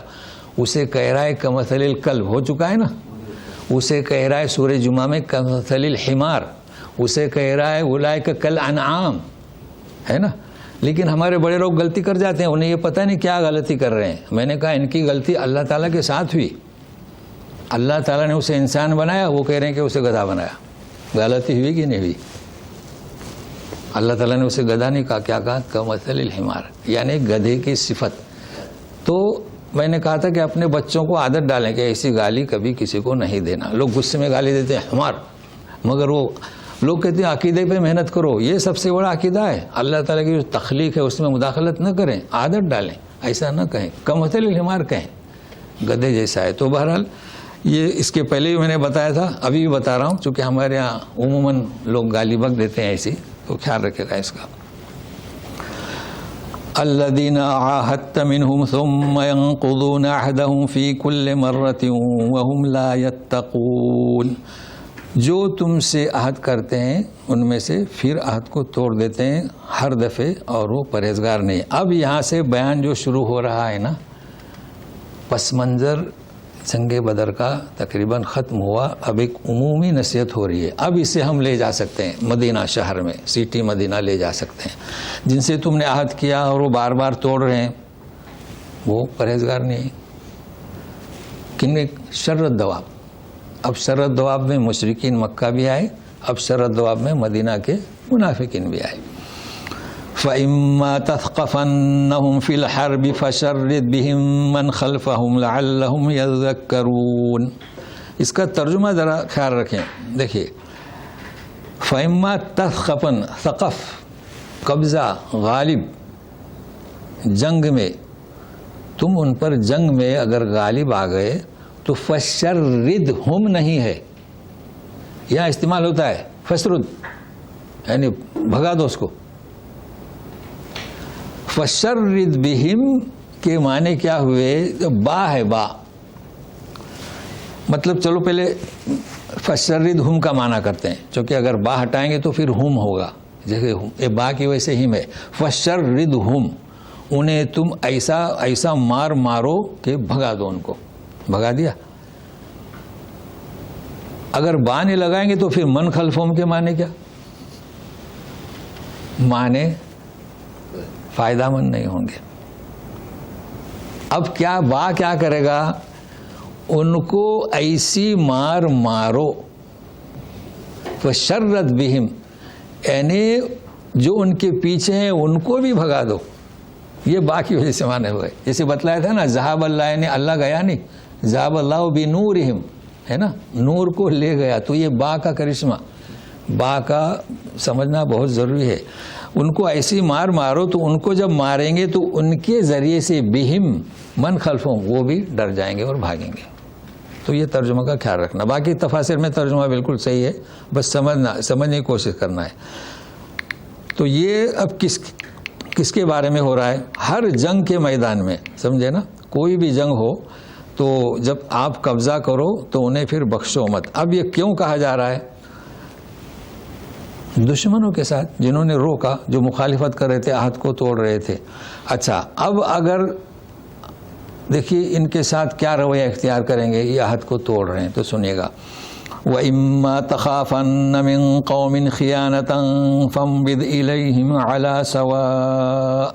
اسے کہہ رہا ہے کمثل الکلب، ہو چکا ہے نا. اسے کہہ رہا ہے سورہ جمعہ میں کمثل الحمار. اسے کہہ رہا ہے اولئک کالانعام، ہے نا. لیکن ہمارے بڑے لوگ غلطی کر جاتے ہیں, انہیں یہ پتہ نہیں کیا غلطی کر رہے ہیں. میں نے کہا ان کی غلطی اللہ تعالیٰ کے ساتھ ہوئی. اللہ تعالیٰ نے اسے انسان بنایا, وہ کہہ رہے ہیں کہ اسے گدھا بنایا. غلطی ہوئی کہ نہیں ہوئی؟ اللہ تعالیٰ نے اسے گدھا نہیں کہا, کیا کہا؟ کمثل الحمار, یعنی گدھے کی صفت. تو میں نے کہا تھا کہ اپنے بچوں کو عادت ڈالیں کہ ایسی گالی کبھی کسی کو نہیں دینا. لوگ غصے میں گالی دیتے ہیں حمار, مگر وہ لوگ کہتے ہیں عقیدے پہ محنت کرو. یہ سب سے بڑا عقیدہ ہے. اللہ تعالیٰ کی جو تخلیق ہے اس میں مداخلت نہ کریں, عادت ڈالیں, ایسا نہ کہیں. کمثل الحمار کہیں, گدھے جیسا ہے. تو بہرحال یہ اس کے پہلے بھی میں نے بتایا تھا, ابھی بھی بتا رہا ہوں, چونکہ ہمارے یہاں عموماً لوگ گالی بک دیتے ہیں ایسی, تو خیال رکھے گا اس کا. الذين عاهدت منهم ثم ينقضون عهدهم في كل مرة وهم لا يتقون. جو تم سے عہد کرتے ہیں ان میں سے پھر عہد کو توڑ دیتے ہیں ہر دفعے, اور وہ پرہیزگار نہیں. اب یہاں سے بیان جو شروع ہو رہا ہے نا, پس منظر جنگ بدر کا تقریباً ختم ہوا, اب ایک عمومی نصیحت ہو رہی ہے. اب اسے ہم لے جا سکتے ہیں مدینہ شہر میں, سٹی مدینہ لے جا سکتے ہیں. جن سے تم نے عہد کیا اور وہ بار بار توڑ رہے ہیں, وہ پرہیزگار نہیں. کن شر الدواب, اب شر الدواب میں مشرکین مکہ بھی آئے, اب شر الدواب میں مدینہ کے منافقین بھی آئے. فَإِمَّا تَثْقَفَنَّهُمْ فِي الْحَرْبِ فَشَرِّدْ بِهِمْ مَنْ خَلْفَهُمْ لَعَلَّهُمْ يَذَّكَّرُونَ. اس کا ترجمہ ذرا خیال رکھیں. دیکھیے, فَإِمَّا تَثْقَفَن, ثقف قبضہ, غالب, جنگ میں تم ان پر جنگ میں اگر غالب آ گئے تو فَشَرِّدْهُمْ نہیں ہے, یہاں استعمال ہوتا ہے فَشْرُد, یعنی بھگا دو اس کو. فَشَرِّدْ بِهِمْ کے معنی کیا ہوئے؟ با ہے, با مطلب چلو پہلے فَشَرِّدْهُمْ کا معنی کرتے ہیں, چونکہ اگر با ہٹائیں گے تو پھر ہم ہوگا, جیسے با کی وجہ سے ہم ہے. فَشَرِّدْهُمْ, انہیں تم ایسا مارو کہ بھگا دو, ان کو بھگا دیا. اگر با نہیں لگائیں گے تو پھر من خلفہم کے معنی کیا؟ معنی فائدہ مند نہیں ہوں گے. اب کیا با کیا کرے گا؟ ان کو ایسی مارو. فَشَرَّدْ بِهِمْ, یعنی جو ان کے پیچھے ہیں ان کو بھی بھگا دو. یہ با کی وجہ سے معنی ہوئے. جیسے بتلایا تھا نا, ذہب اللہ, یعنی اللہ گیا نہیں, ذہب اللہ بنورہم, ہے نا, نور کو لے گیا. تو یہ با کا کرشمہ, با کا سمجھنا بہت ضروری ہے. ان کو ایسی مارو تو ان کو جب ماریں گے تو ان کے ذریعے سے بہم من خلفہم, وہ بھی ڈر جائیں گے اور بھاگیں گے. تو یہ ترجمہ کا خیال رکھنا. باقی تفاسیر میں ترجمہ بالکل صحیح ہے, بس سمجھنے کی کوشش کرنا ہے. تو یہ اب کس کے بارے میں ہو رہا ہے؟ ہر جنگ کے میدان میں, سمجھے نا, کوئی بھی جنگ ہو تو جب آپ قبضہ کرو تو انہیں پھر بخشو مت. اب یہ کیوں کہا جا رہا ہے؟ دشمنوں کے ساتھ جنہوں نے روکا, جو مخالفت کر رہے تھے, عہد کو توڑ رہے تھے. اچھا, اب اگر دیکھیے ان کے ساتھ کیا رویہ اختیار کریں گے, یہ عہد کو توڑ رہے ہیں, تو سنیے گا. وَإِمَّا تَخَافَنَّ مِن قَوْمٍ خِيَانَةً فَانبِذْ إِلَيْهِمْ عَلَى سَوَاءٍ.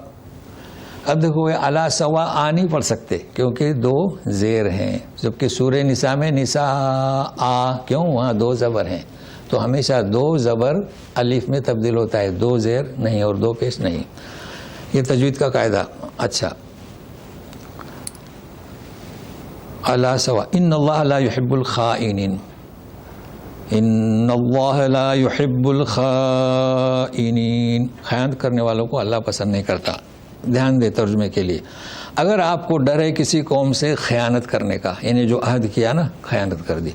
اب دیکھو یہ علی سوا آ نہیں پڑھ سکتے کیونکہ دو زیر ہیں, جبکہ سورہ نساء میں نساء آ, کیوں؟ وہاں دو زبر ہیں. تو ہمیشہ دو زبر الف میں تبدیل ہوتا ہے, دو زیر نہیں اور دو پیش نہیں. یہ تجوید کا قاعدہ. اچھا, علی سوا, ان اللہ لا يحب الخائنین, ان اللہ لا يحب الخائنین, خیانت کرنے والوں کو اللہ پسند نہیں کرتا. دھیان دے ترجمے کے لیے. اگر آپ کو ڈر ہے کسی قوم سے خیانت کرنے کا, یعنی جو عہد کیا نا, خیانت کر دی,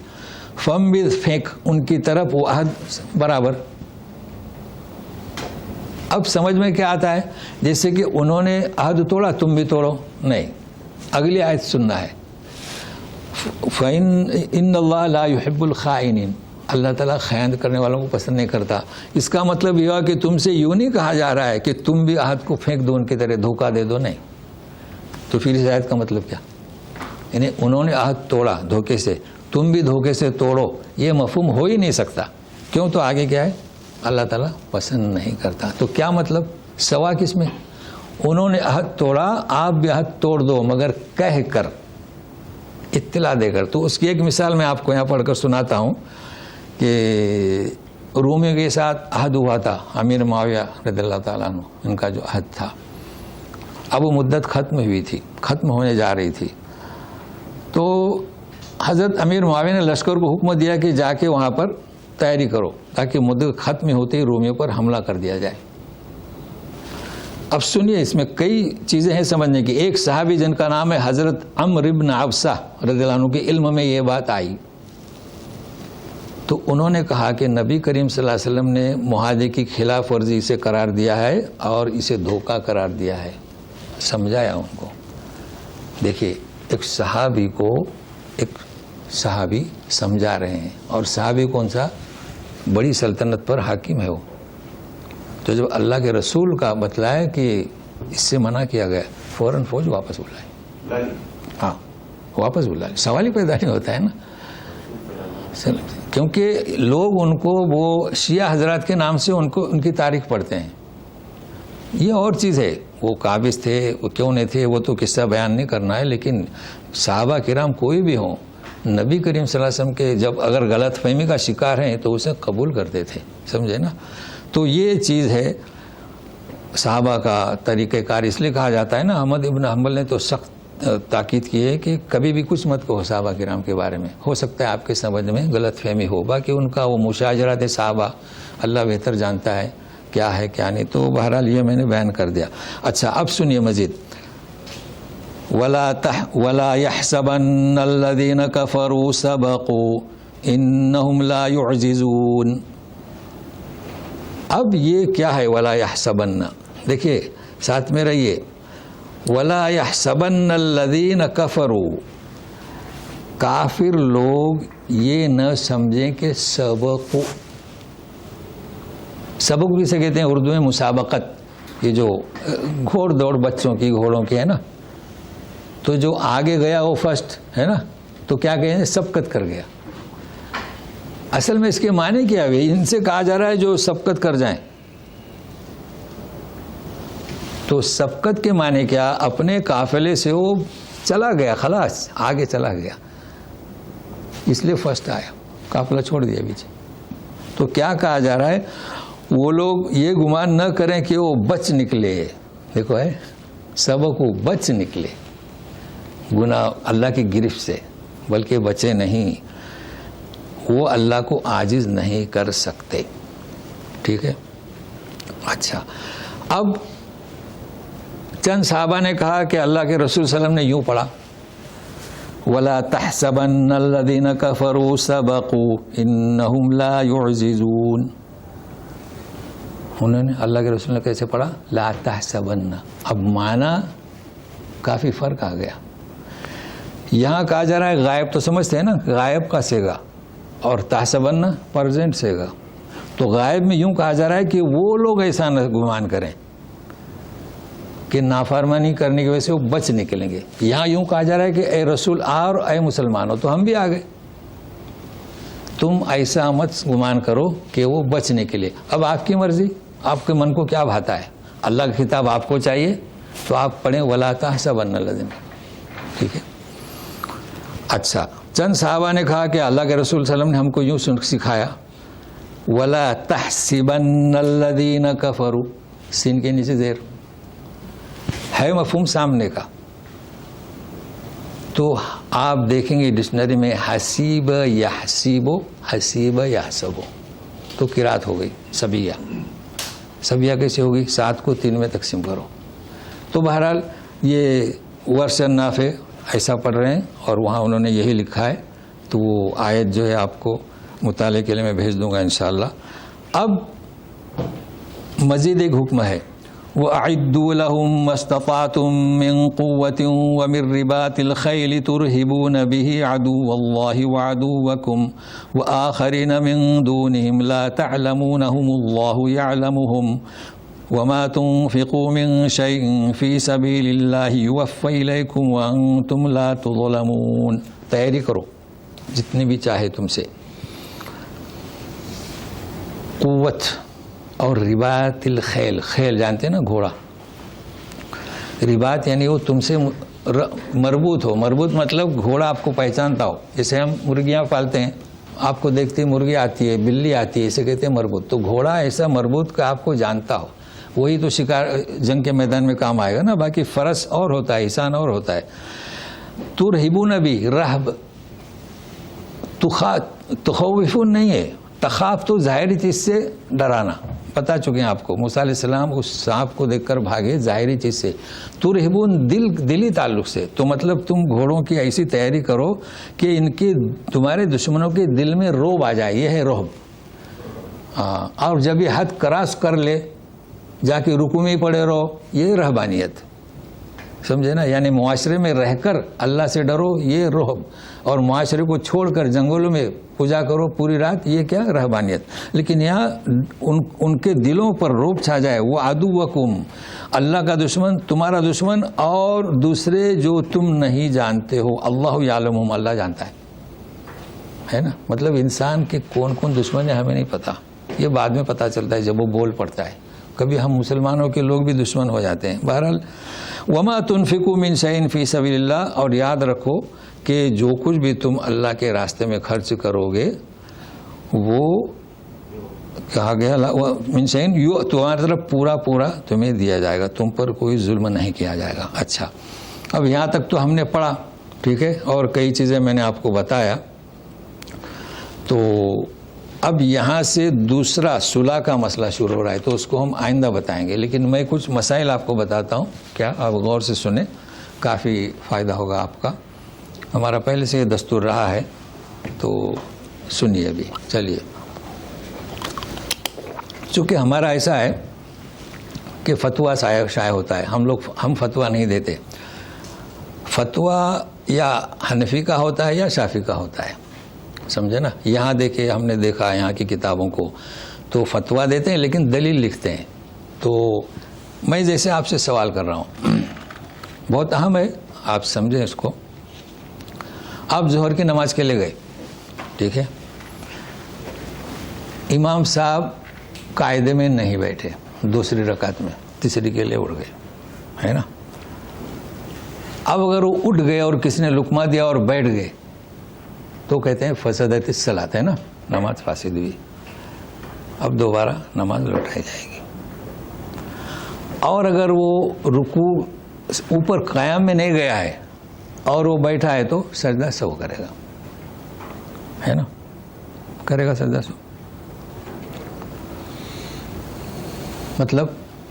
فَانبِذْ, پھینک ان کی طرف وہ عہد برابر. اب سمجھ میں کیا آتا ہے؟ جیسے کہ انہوں نے عہد توڑا, تم بھی توڑو. نہیں, اگلی آیت سننا ہے. فَإِنَّ اللَّهَ لَا يُحِبُّ الْخَائِنِينَ, اللہ تعالیٰ خیانت کرنے والوں کو پسند نہیں کرتا. اس کا مطلب یہ ہوا کہ تم سے یوں نہیں کہا جا رہا ہے کہ تم بھی عہد کو پھینک دو, ان کی طرح دھوکہ دے دو, نہیں. تو پھر اس آیت کا مطلب کیا؟ یعنی انہوں نے عہد توڑا دھوکے سے, تم بھی دھوکے سے توڑو, یہ مفہوم ہو ہی نہیں سکتا. کیوں؟ تو آگے کیا ہے؟ اللہ تعالیٰ پسند نہیں کرتا. تو کیا مطلب؟ سوا کس میں؟ انہوں نے عہد توڑا، آپ بھی عہد توڑ دو، مگر کہہ کر، اطلاع دے کر۔ تو اس کی ایک مثال میں آپ کو یہاں پڑھ کر سناتا ہوں کہ رومیوں کے ساتھ عہد ہوا تھا، امیر معاویہ رضی اللہ تعالیٰ عنہ، ان کا جو عہد تھا، اب وہ مدت ختم ہوئی تھی، ختم ہونے جا رہی تھی۔ تو حضرت امیر معاویہ نے لشکر کو حکم دیا کہ جا کے وہاں پر تیاری کرو تاکہ مدت ختم ہوتے ہی رومیوں پر حملہ کر دیا جائے۔ اب سنیے، اس میں کئی چیزیں ہیں سمجھنے کی۔ ایک صحابی جن کا نام ہے حضرت عمرو بن عبسہ رضی اللہ عنہ کے علم میں یہ بات آئی، تو انہوں نے کہا کہ نبی کریم صلی اللہ علیہ وسلم نے معاہدے کی خلاف ورزی اسے قرار دیا ہے اور اسے دھوکہ قرار دیا ہے۔ سمجھایا ان کو۔ دیکھیے، ایک صحابی کو ایک صحابی سمجھا رہے ہیں، اور صحابی کون سا؟ بڑی سلطنت پر حاکم ہے وہ۔ تو جب اللہ کے رسول کا بتلایا کہ اس سے منع کیا گیا، فوراً فوج واپس بلائے۔ ہاں، واپس بلائے، سوال ہی پیدا نہیں ہوتا ہے نا، کیونکہ لوگ ان کو وہ شیعہ حضرات کے نام سے ان کی تاریخ پڑھتے ہیں۔ یہ اور چیز ہے، وہ قابض تھے، وہ کیوں نہیں تھے، وہ تو قصہ بیان نہیں کرنا ہے، لیکن صحابہ کرام کوئی بھی ہوں، نبی کریم صلی اللہ علیہ وسلم کے جب اگر غلط فہمی کا شکار ہیں تو اسے قبول کرتے تھے، سمجھے نا۔ تو یہ چیز ہے صحابہ کا طریقہ کار۔ اس لیے کہا جاتا ہے نا، احمد ابن حنبل نے تو سخت تاکید کی ہے کہ کبھی بھی کچھ مت کہو صحابہ کرام کے بارے میں، ہو سکتا ہے آپ کے سمجھ میں غلط فہمی ہو، باقی ان کا وہ مشاجرات صحابہ اللہ بہتر جانتا ہے کیا ہے کیا نہیں۔ تو بہرحال یہ میں نے بیان کر دیا۔ اچھا، اب سنیے مزید، وَلَا يَحْسَبَنَّ الَّذِينَ كَفَرُوا سَبَقُوا إِنَّهُمْ لَا يُعْجِزُونَ۔ اب یہ کیا ہے وَلَا يَحْسَبَنَّ؟ دیکھیے ساتھ میں رہیے، وَلَا يَحْسَبَنَّ الَّذِينَ كَفَرُوا، کافر لوگ یہ نہ سمجھیں کہ سبقوا، سبق بھی سے کہتے ہیں اردو میں مسابقت، یہ جو گھوڑ دوڑ بچوں کی، گھوڑوں کی ہے نا، تو جو آگے گیا وہ فرسٹ ہے نا، تو کیا کہیں، سبقت کر گیا۔ اصل میں اس کے معنی کیا ہے؟ ان سے کہا جا رہا ہے جو سبقت کر جائیں۔ تو سبقت کے معنی کیا؟ اپنے قافلے سے وہ چلا گیا، خلاص آگے چلا گیا، اس لیے فرسٹ آیا، قافلہ چھوڑ دیا پیچھے۔ تو کیا کہا جا رہا ہے؟ وہ لوگ یہ گمان نہ کریں کہ وہ بچ نکلے، دیکھو ہے سبق، وہ بچ نکلے گناہ اللہ کی گرفت سے، بلکہ بچے نہیں، وہ اللہ کو عاجز نہیں کر سکتے۔ ٹھیک ہے، اچھا، اب چند صحابہ نے کہا کہ اللہ کے رسول صلی اللہ علیہ وسلم نے یوں پڑھا، وَلَا تَحْسَبَنَّ الَّذِينَ كَفَرُوا سَبَقُوا إِنَّهُمْ لَا يُعْجِزُونَ۔ انہوں نے اللہ کے رسول نے کیسے پڑھا؟ لا تحسبن۔ اب معنی کافی فرق آ گیا۔ یہاں کہا جا رہا ہے غائب، تو سمجھتے ہیں نا، غائب کا سیگا، اور تحسبن پرزینٹ سیگا۔ تو غائب میں یوں کہا جا رہا ہے کہ وہ لوگ ایسا نہ گمان کریں کہ نافرمانی کرنے کی وجہ سے وہ بچ نکلیں گے۔ یہاں یوں کہا جا رہا ہے کہ اے رسول اور اے مسلمانوں، تو ہم بھی آ گئے، تم ایسا مت گمان کرو کہ وہ بچنے کے لیے۔ اب آپ کی مرضی، آپ کے من کو کیا بھاتا ہے، اللہ کی کتاب آپ کو چاہیے تو آپ پڑھیں وَلَا تَحْسَبَنَّ الَّذِينَ۔ ٹھیک ہے، اچھا، چند صحابہ نے کہا کہ اللہ کے رسول صلی اللہ علیہ وسلم نے ہم کو یوں سکھایا، وَلَا تَحْسِبَنَّ الَّذِينَ كَفَرُوا، سین کے نیچے زیر ہے، مفہوم سامنے کا۔ تو آپ دیکھیں گے ڈکشنری میں حسیب یحسیب، حسیب یحسب، تو قرات ہو گئی سبیہ۔ سبیہ کیسے ہوگی؟ 7 کو 3 میں تقسیم کرو۔ تو بہرحال یہ ورش نافع ایسا پڑھ رہے ہیں، اور وہاں انہوں نے یہی لکھا ہے، تو وہ آیت جو ہے آپ کو مطالعے کے لیے میں بھیج دوں گا انشاءاللہ۔ اب مزید ایک حکم ہے، وَأَعِدُّوا لَهُم مَّا اسْتَطَعْتُم مِّن قُوَّةٍ وَمِن رِّبَاطِ الْخَيْلِ تُرْهِبُونَ بِهِ عَدُوَّ اللَّهِ وَعَدُوَّكُمْ وَآخَرِينَ مِن دُونِهِمْ لَا تَعْلَمُونَهُمُ اللَّهُ يَعْلَمُهُمْ وَمَا تُنفِقُوا مِن شَيْءٍ فِي سَبِيلِ اللَّهِ يُوَفَّ إِلَيْكُمْ وَأَنتُمْ لَا تُظْلَمُونَ۔ تیاری کرو جتنی بھی چاہے تم سے۔ قوت اور رباط الخیل، خیل جانتے ہیں نا گھوڑا، رباط یعنی وہ تم سے مربوط ہو، مربوط مطلب گھوڑا آپ کو پہچانتا ہو، جیسے ہم مرغیاں پالتے ہیں، آپ کو دیکھتے مرغی آتی ہے، بلی آتی ہے، اسے کہتے ہیں مربوط، تو گھوڑا ایسا مربوط کہ آپ کو جانتا ہو، وہی تو شکار جنگ کے میدان میں کام آئے گا نا، باقی فرس اور ہوتا ہے، انسان اور ہوتا ہے. ترہبون بھی رہب، تخوفون نہیں ہے، تخاف تو ظاہری چیز سے ڈرانا، بتا چکے ہیں آپ کو، موسیٰ علیہ السلام اس سانپ کو دیکھ کر بھاگے ظاہری چیز سے. ترہبون دلی تعلق سے، تو مطلب تم گھوڑوں کی ایسی تیاری کرو کہ ان کے تمہارے دشمنوں کے دل میں روب آ جائے، یہ ہے رعب. اور جب یہ حد کراس کر لے جا کے رکوع میں ہی پڑے رہو، یہ رہبانیت، سمجھے نا، یعنی معاشرے میں رہ کر اللہ سے ڈرو، یہ رعب، اور معاشرے کو چھوڑ کر جنگلوں میں پوجا کرو پوری رات، یہ کیا رہبانیت. لیکن یہاں ان کے دلوں پر رعب چھا جائے، وہ عدوکم، اللہ کا دشمن، تمہارا دشمن، اور دوسرے جو تم نہیں جانتے ہو، اللہ یعلمہم، اللہ جانتا ہے نا. مطلب انسان کے کون کون دشمن ہیں ہمیں نہیں پتا، یہ بعد میں پتا چلتا ہے جب وہ بول پڑتا ہے. کبھی ہم مسلمانوں کے لوگ بھی دشمن ہو جاتے ہیں. بہرحال وما تنفقوا من شیء فی سبیل اللہ، اور یاد رکھو کہ جو کچھ بھی تم اللہ کے راستے میں خرچ کرو گے وہ کہا گیا من شیء، تمہاری طرف پورا تمہیں دیا جائے گا، تم پر کوئی ظلم نہیں کیا جائے گا. اچھا، اب یہاں تک تو ہم نے پڑھا، ٹھیک ہے، اور کئی چیزیں میں نے آپ کو بتایا. تو اب یہاں سے دوسرا صلح کا مسئلہ شروع ہو رہا ہے، تو اس کو ہم آئندہ بتائیں گے. لیکن میں کچھ مسائل آپ کو بتاتا ہوں، کیا آپ غور سے سنیں، کافی فائدہ ہوگا آپ کا. ہمارا پہلے سے یہ دستور رہا ہے، تو سنیے ابھی. چلیے، چونکہ ہمارا ایسا ہے کہ فتویٰ شائع ہوتا ہے، ہم فتویٰ نہیں دیتے. فتویٰ یا حنفی کا ہوتا ہے یا شافعی کا ہوتا ہے، سمجھے نا. یہاں دیکھیں، ہم نے دیکھا یہاں کی کتابوں کو، تو فتویٰ دیتے ہیں لیکن دلیل لکھتے ہیں. تو میں جیسے آپ سے سوال کر رہا ہوں، بہت اہم ہے، آپ سمجھیں اس کو. آپ ظہر کی نماز کے لیے گئے، ٹھیک ہے، امام صاحب قاعدے میں نہیں بیٹھے، دوسری رکعت میں، تیسری کے لیے اٹھ گئے، ہے نا. اب اگر وہ اٹھ گئے اور کسی نے لقمہ دیا اور بیٹھ گئے تو کہتے ہیں فسدت الصلاۃ، ہے نا، نماز فاسد ہوئی. اب دوبارہ نماز لوٹائی جائے گی. اور اگر وہ رکوع اوپر قیام میں نہیں گیا ہے اور وہ بیٹھا ہے تو سجدہ سہو کرے گا، ہے نا، کرے گا سجدہ سہو. مطلب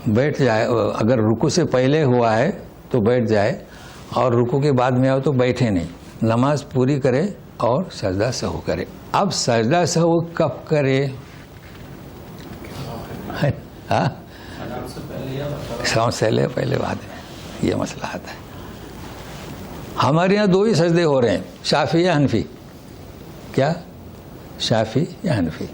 بیٹھ جائے، اگر رکوع سے پہلے ہوا ہے تو بیٹھ جائے، اور رکوع کے بعد میں آؤ تو بیٹھے نہیں، نماز پوری کرے اور سجدہ سہو کرے. اب سجدہ سہو کب کرے؟ سلام سے پہلے بعد میں، یہ مسئلہ آتا ہے. ہمارے یہاں دو ہی سجدے ہو رہے ہیں، شافعی یا حنفی. کیا شافعی یا حنفی؟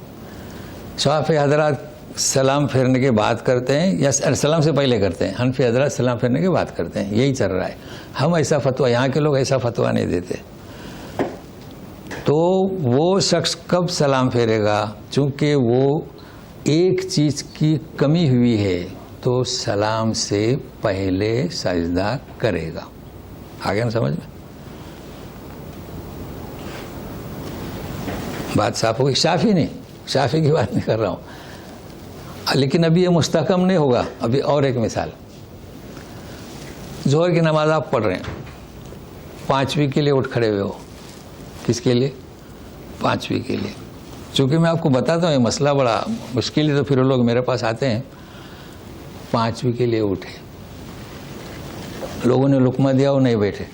شافعی حضرات سلام پھیرنے کے بعد کرتے ہیں یا سلام سے پہلے کرتے ہیں؟ حنفی حضرات سلام پھیرنے کے بعد کرتے ہیں. یہی چل رہا ہے. ہم ایسا فتویٰ، یہاں کے لوگ ایسا فتویٰ نہیں دیتے. تو وہ شخص کب سلام پھیرے گا؟ چونکہ وہ ایک چیز کی کمی ہوئی ہے تو سلام سے پہلے سجدہ کرے گا. آگے نا سمجھ میں؟ بات صاف ہوگی. شافعی نہیں، شافعی کی بات نہیں کر رہا ہوں، لیکن ابھی یہ مستحکم نہیں ہوگا. ابھی اور ایک مثال، ظہر کی نماز آپ پڑھ رہے ہیں، پانچویں کے لیے اٹھ کھڑے ہوئے ہو. کس کے لیے؟ پانچویں کے لیے. چونکہ میں آپ کو بتاتا ہوں یہ مسئلہ بڑا مشکل ہے، تو پھر وہ لوگ میرے پاس آتے ہیں. پانچویں کے لیے اٹھے، لوگوں نے لقمہ دیا اور نہیں بیٹھے،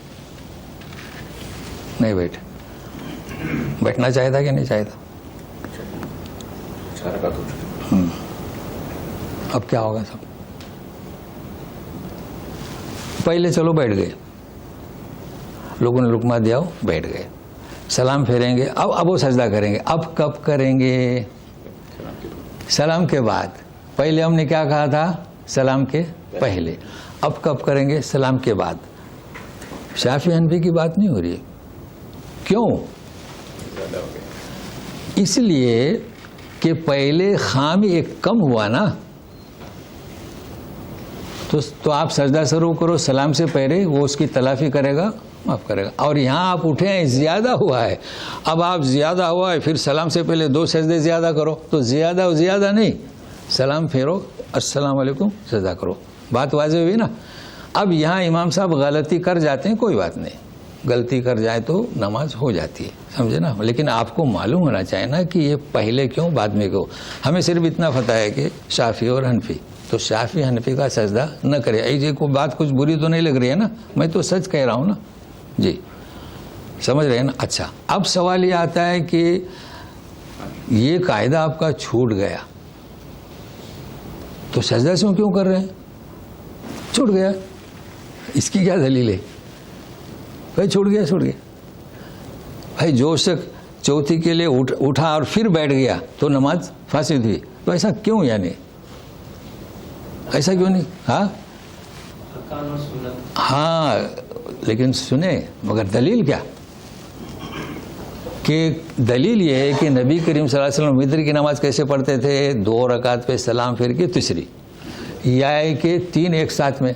بیٹھنا چاہیے تھا کہ نہیں چاہیے تھا؟ اب کیا ہوگا؟ سب پہلے چلو بیٹھ گئے، لوگوں نے لقمہ دیا ہو، بیٹھ گئے، سلام پھیریں گے. اب وہ سجدہ کریں گے. اب کب کریں گے؟ سلام کے بعد. پہلے ہم نے کیا کہا تھا؟ سلام کے پہلے. اب کب کریں گے؟ سلام کے بعد. شافعی حنفی کی بات نہیں ہو رہی ہے. کیوں؟ اس لیے کہ پہلے خامی ایک کم ہوا نا، تو آپ سجدہ شروع کرو سلام سے پہلے، وہ اس کی تلافی کرے گا، معاف کرے گا. اور یہاں آپ اٹھے ہیں زیادہ ہوا ہے، اب آپ زیادہ ہوا ہے پھر سلام سے پہلے 2 سجدے زیادہ کرو، تو زیادہ نہیں، سلام پھیرو، السلام علیکم، سجدہ کرو. بات واضح ہوئی نا. اب یہاں امام صاحب غلطی کر جاتے ہیں، کوئی بات نہیں، غلطی کر جائے تو نماز ہو جاتی ہے، سمجھے نا. لیکن آپ کو معلوم ہونا چاہیے نا کہ یہ پہلے کیوں بعد میں کیوں. ہمیں صرف اتنا پتہ ہے کہ شافعی اور حنفی، تو شافعی حنفی کا سجدہ نہ کرے. ایسے کوئی بات کچھ بری تو نہیں لگ رہی ہے نا، میں تو سچ کہہ رہا ہوں نا جی، سمجھ رہے ہیں نا. اچھا، اب سوال یہ آتا ہے کہ یہ قاعدہ آپ کا چھوٹ گیا تو سجدہ سے کیوں کر رہے ہیں؟ چھوٹ گیا، اس کی کیا دلیل ہے؟ بھائی چھوٹ گیا بھائی. جو شخص چوتھی کے لیے اٹھا اور پھر بیٹھ گیا تو نماز فاسد ہوئی، تو ایسا کیوں؟ یعنی ایسا کیوں نہیں؟ ہاں لیکن سنیں، مگر دلیل کیا؟ کہ دلیل یہ ہے کہ نبی کریم صلی اللہ علیہ وسلم وتر کی نماز کیسے پڑھتے تھے؟ 2 رکعت پہ سلام پھر کے تیسری، یا ہے کہ 3 ایک ساتھ میں،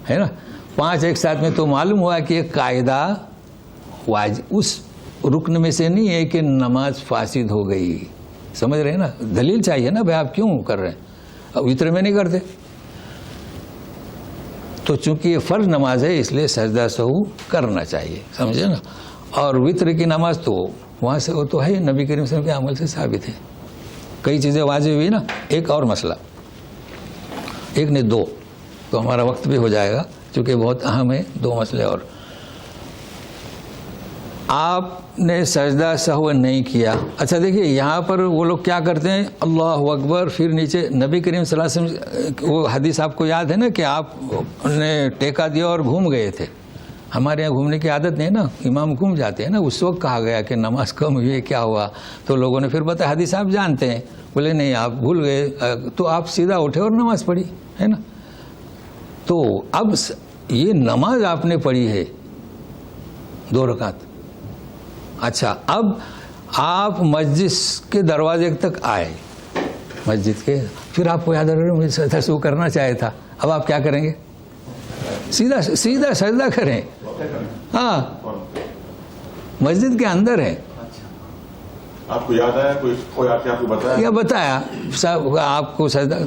ہے نا، 5 ایک ساتھ میں. تو معلوم ہوا کہ یہ قاعدہ اس رکن میں سے نہیں ہے کہ نماز فاسد ہو گئی. سمجھ رہے ہیں نا. دلیل چاہیے نا بھائی، آپ کیوں کر رہے ہیں؟ وتر میں نہیں کرتے. تو چونکہ یہ فرض نماز ہے اس لیے سجدہ سہو کرنا چاہیے، سمجھے نا. اور وتر کی نماز تو وہاں سے وہ تو ہے، نبی کریم صلی اللہ علیہ وسلم کے عمل سے ثابت ہے. کئی چیزیں واضح ہوئی نا. ایک اور مسئلہ، ایک نے 2، تو ہمارا وقت بھی ہو جائے گا چونکہ بہت اہم ہے. 2 مسئلے اور. آپ نے سجدہ سہو نہیں کیا. اچھا دیکھیے یہاں پر وہ لوگ کیا کرتے ہیں، اللہ اکبر، پھر نیچے. نبی کریم صلی اللہ علیہ وسلم وہ حدیث آپ کو یاد ہے نا کہ آپ نے ٹیکا دیا اور گھوم گئے تھے. ہمارے یہاں گھومنے کی عادت نہیں نا، امام گھوم جاتے ہیں نا. اس وقت کہا گیا کہ نماز کم ہوئی، کیا ہوا؟ تو لوگوں نے پھر بتایا حدیث آپ جانتے ہیں. بولے نہیں آپ بھول گئے، تو آپ سیدھا اٹھے اور نماز پڑھی، ہے نا. تو اب یہ نماز آپ نے پڑھی ہے 2 رکعت. اچھا، اب آپ مسجد کے دروازے تک آئے، مسجد کے، پھر آپ کو یاد آ رہا ہے مجھے سجدہ کرنا چاہے تھا. اب آپ کیا کریں گے؟ سیدھا سجدہ کریں. ہاں، مسجد کے اندر ہے. آپ کو یاد آیا کوئی آپ کو بتایا؟ یا بتایا آپ کو سجدہ،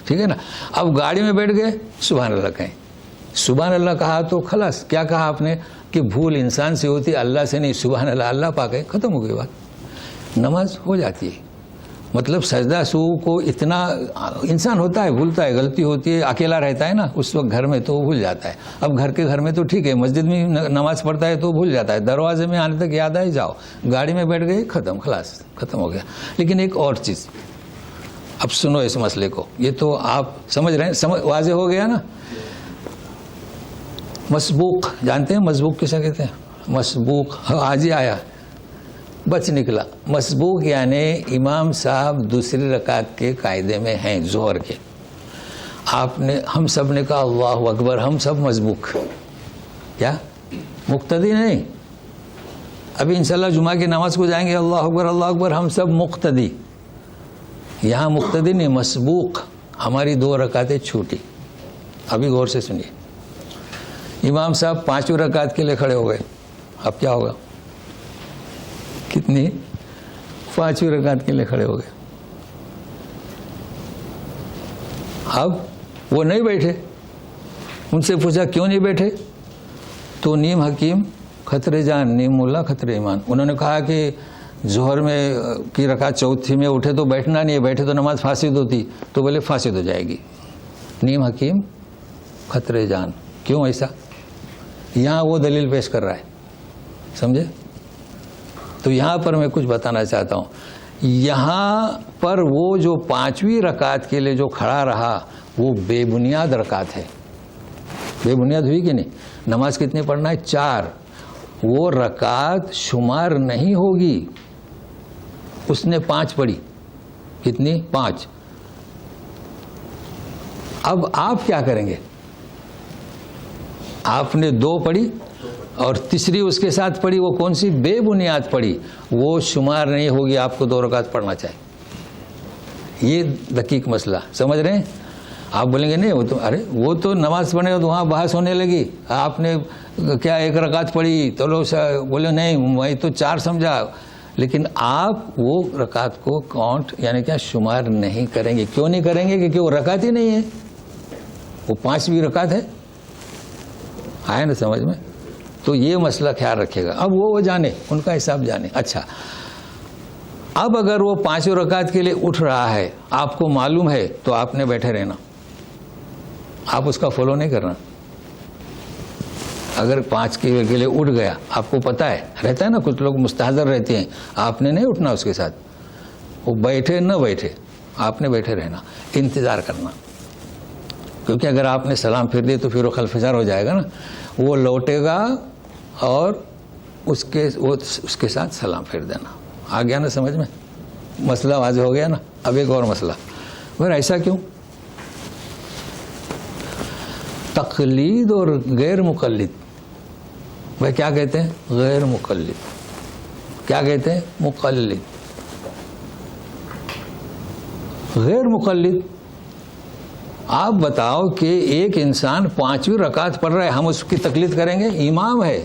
ٹھیک ہے نا. اب گاڑی میں بیٹھ گئے، سبحان اللہ کہیں. سبحان اللہ کہا تو خلاص. کیا کہا آپ نے کہ بھول انسان سے ہوتی، اللہ سے نہیں. سبحان اللہ، اللہ پاک ہے، ختم ہو گئی بات، نماز ہو جاتی ہے. مطلب سجدہ سو کو اتنا، انسان ہوتا ہے، بھولتا ہے، غلطی ہوتی ہے، اکیلا رہتا ہے نا اس وقت گھر میں تو وہ بھول جاتا ہے. اب گھر میں تو ٹھیک ہے، مسجد میں نماز پڑھتا ہے تو بھول جاتا ہے. دروازے میں آنے تک یاد آئے جاؤ، گاڑی میں بیٹھ گئے، ختم، خلاص ختم ہو گیا. لیکن ایک اور چیز، اب سنو اس مسئلے کو، یہ تو آپ سمجھ رہے ہیں، واضح ہو گیا نا. مسبوق جانتے ہیں؟ مسبوق کسے کہتے ہیں؟ مسبوق آج ہی آیا، بچ نکلا. مسبوق یعنی امام صاحب دوسری رکعت کے قاعدے میں ہیں ظہر کے. آپ نے، ہم سب نے کہا اللہ اکبر، ہم سب مسبوق. کیا مقتدی نہیں؟ ابھی انشاءاللہ جمعہ کی نماز کو جائیں گے، اللہ اکبر اللہ اکبر، ہم سب مقتدی. یہاں مقتدی نہیں، مسبوق. ہماری 2 رکعتیں چھوٹی. ابھی غور سے سنیے. امام صاحب 5 رکعت کے لیے کھڑے ہو گئے، اب کیا ہوگا؟ کتنی؟ 5 رکعت کے لیے کھڑے ہو گئے. اب وہ نہیں بیٹھے. ان سے پوچھا کیوں نہیں بیٹھے؟ تو نیم حکیم خطرے جان، نیم ملا خطرے ایمان. انہوں نے کہا کہ ظہر میں کی رکعت چوتھی میں اٹھے تو بیٹھنا نہیں ہے، بیٹھے تو نماز فاسد ہوتی. تو بولے فاسد ہو جائے گی. نیم حکیم خطرے جان. کیوں ایسا؟ یہاں وہ دلیل پیش کر رہا ہے، سمجھے؟ تو یہاں پر میں کچھ بتانا چاہتا ہوں. یہاں پر وہ جو 5ویں رکعت کے لیے جو کھڑا رہا وہ بے بنیاد رکعت ہے. بے بنیاد ہوئی کہ نہیں؟ نماز کتنی پڑھنا ہے؟ 4. وہ رکعت شمار نہیں ہوگی. اس نے 5 پڑھی. کتنی؟ 5. اب آپ کیا کریں گے؟ آپ نے 2 پڑھی اور تیسری اس کے ساتھ پڑھی، وہ کون سی؟ بے بنیاد پڑھی. وہ شمار نہیں ہوگی، آپ کو 2 رکعت پڑھنا چاہیے. یہ دقیق مسئلہ سمجھ رہے ہیں. آپ بولیں گے نہیں وہ تو وہ تو نماز پڑھنے تو وہاں بحث ہونے لگی, آپ نے کیا 1 رکعت پڑھی تو لوگ بولے نہیں میں تو 4 سمجھا, لیکن آپ وہ رکعت کو کاؤنٹ یعنی کیا شمار نہیں کریں گے. کیوں نہیں کریں گے؟ کیونکہ وہ رکعت ہی نہیں ہے, وہ 5ویں رکعت ہے. آئے نا سمجھ میں؟ تو یہ مسئلہ خیال رکھے گا. اب وہ جانے, ان کا حساب جانے. اچھا اب اگر وہ 5 رکعت کے لیے اٹھ رہا ہے, آپ کو معلوم ہے, تو آپ نے بیٹھے رہنا, آپ اس کا فالو نہیں کرنا. اگر 5 کے لیے اٹھ گیا, آپ کو پتا ہے, رہتا ہے نا کچھ لوگ مستحضر رہتے ہیں, آپ نے نہیں اٹھنا اس کے ساتھ. وہ بیٹھے نہ بیٹھے, آپ نے بیٹھے رہنا, انتظار کرنا. کیونکہ اگر آپ نے سلام پھر دی تو پھر وہ خلفزار ہو جائے گا نا. وہ لوٹے گا اور اس کے ساتھ سلام پھیر دینا. آ گیا نا سمجھ میں؟ مسئلہ واضح ہو گیا نا. اب ایک اور مسئلہ, مگر ایسا کیوں؟ تقلید اور غیر مقلد. بھائی کیا کہتے ہیں؟ غیر مقلد. کیا کہتے ہیں؟ مقلد. غیر مقلد. آپ بتاؤ کہ ایک انسان 5ویں رکعت پڑھ رہا ہے, ہم اس کی تقلید کریں گے؟ امام ہے,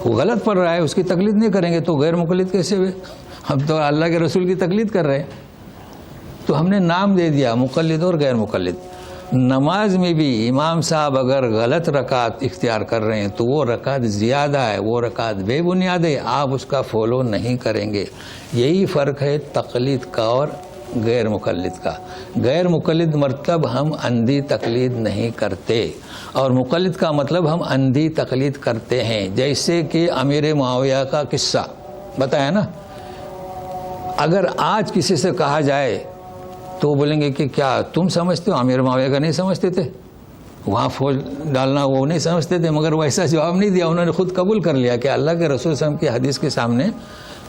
وہ غلط پڑھ رہا ہے, اس کی تقلید نہیں کریں گے, تو غیر مقلد کیسے ہوئے؟ ہم تو اللہ کے رسول کی تقلید کر رہے ہیں. تو ہم نے نام دے دیا مقلد اور غیر مقلد. نماز میں بھی امام صاحب اگر غلط رکعت اختیار کر رہے ہیں تو وہ رکعت زیادہ ہے, وہ رکعت بے بنیاد ہے, آپ اس کا فالو نہیں کریں گے. یہی فرق ہے تقلید کا اور غیر مقلد کا. غیر مقلد مطلب ہم اندھی تقلید نہیں کرتے, اور مقلد کا مطلب ہم اندھی تقلید کرتے ہیں. جیسے کہ امیر معاویہ کا قصہ بتایا نا. اگر آج کسی سے کہا جائے تو بولیں گے کہ کیا تم سمجھتے ہو؟ امیر معاویہ کا نہیں سمجھتے تھے, وہاں فوج ڈالنا وہ نہیں سمجھتے تھے. مگر وہ ایسا جواب نہیں دیا, انہوں نے خود قبول کر لیا کہ اللہ کے رسول صلی اللہ علیہ وسلم کی حدیث کے سامنے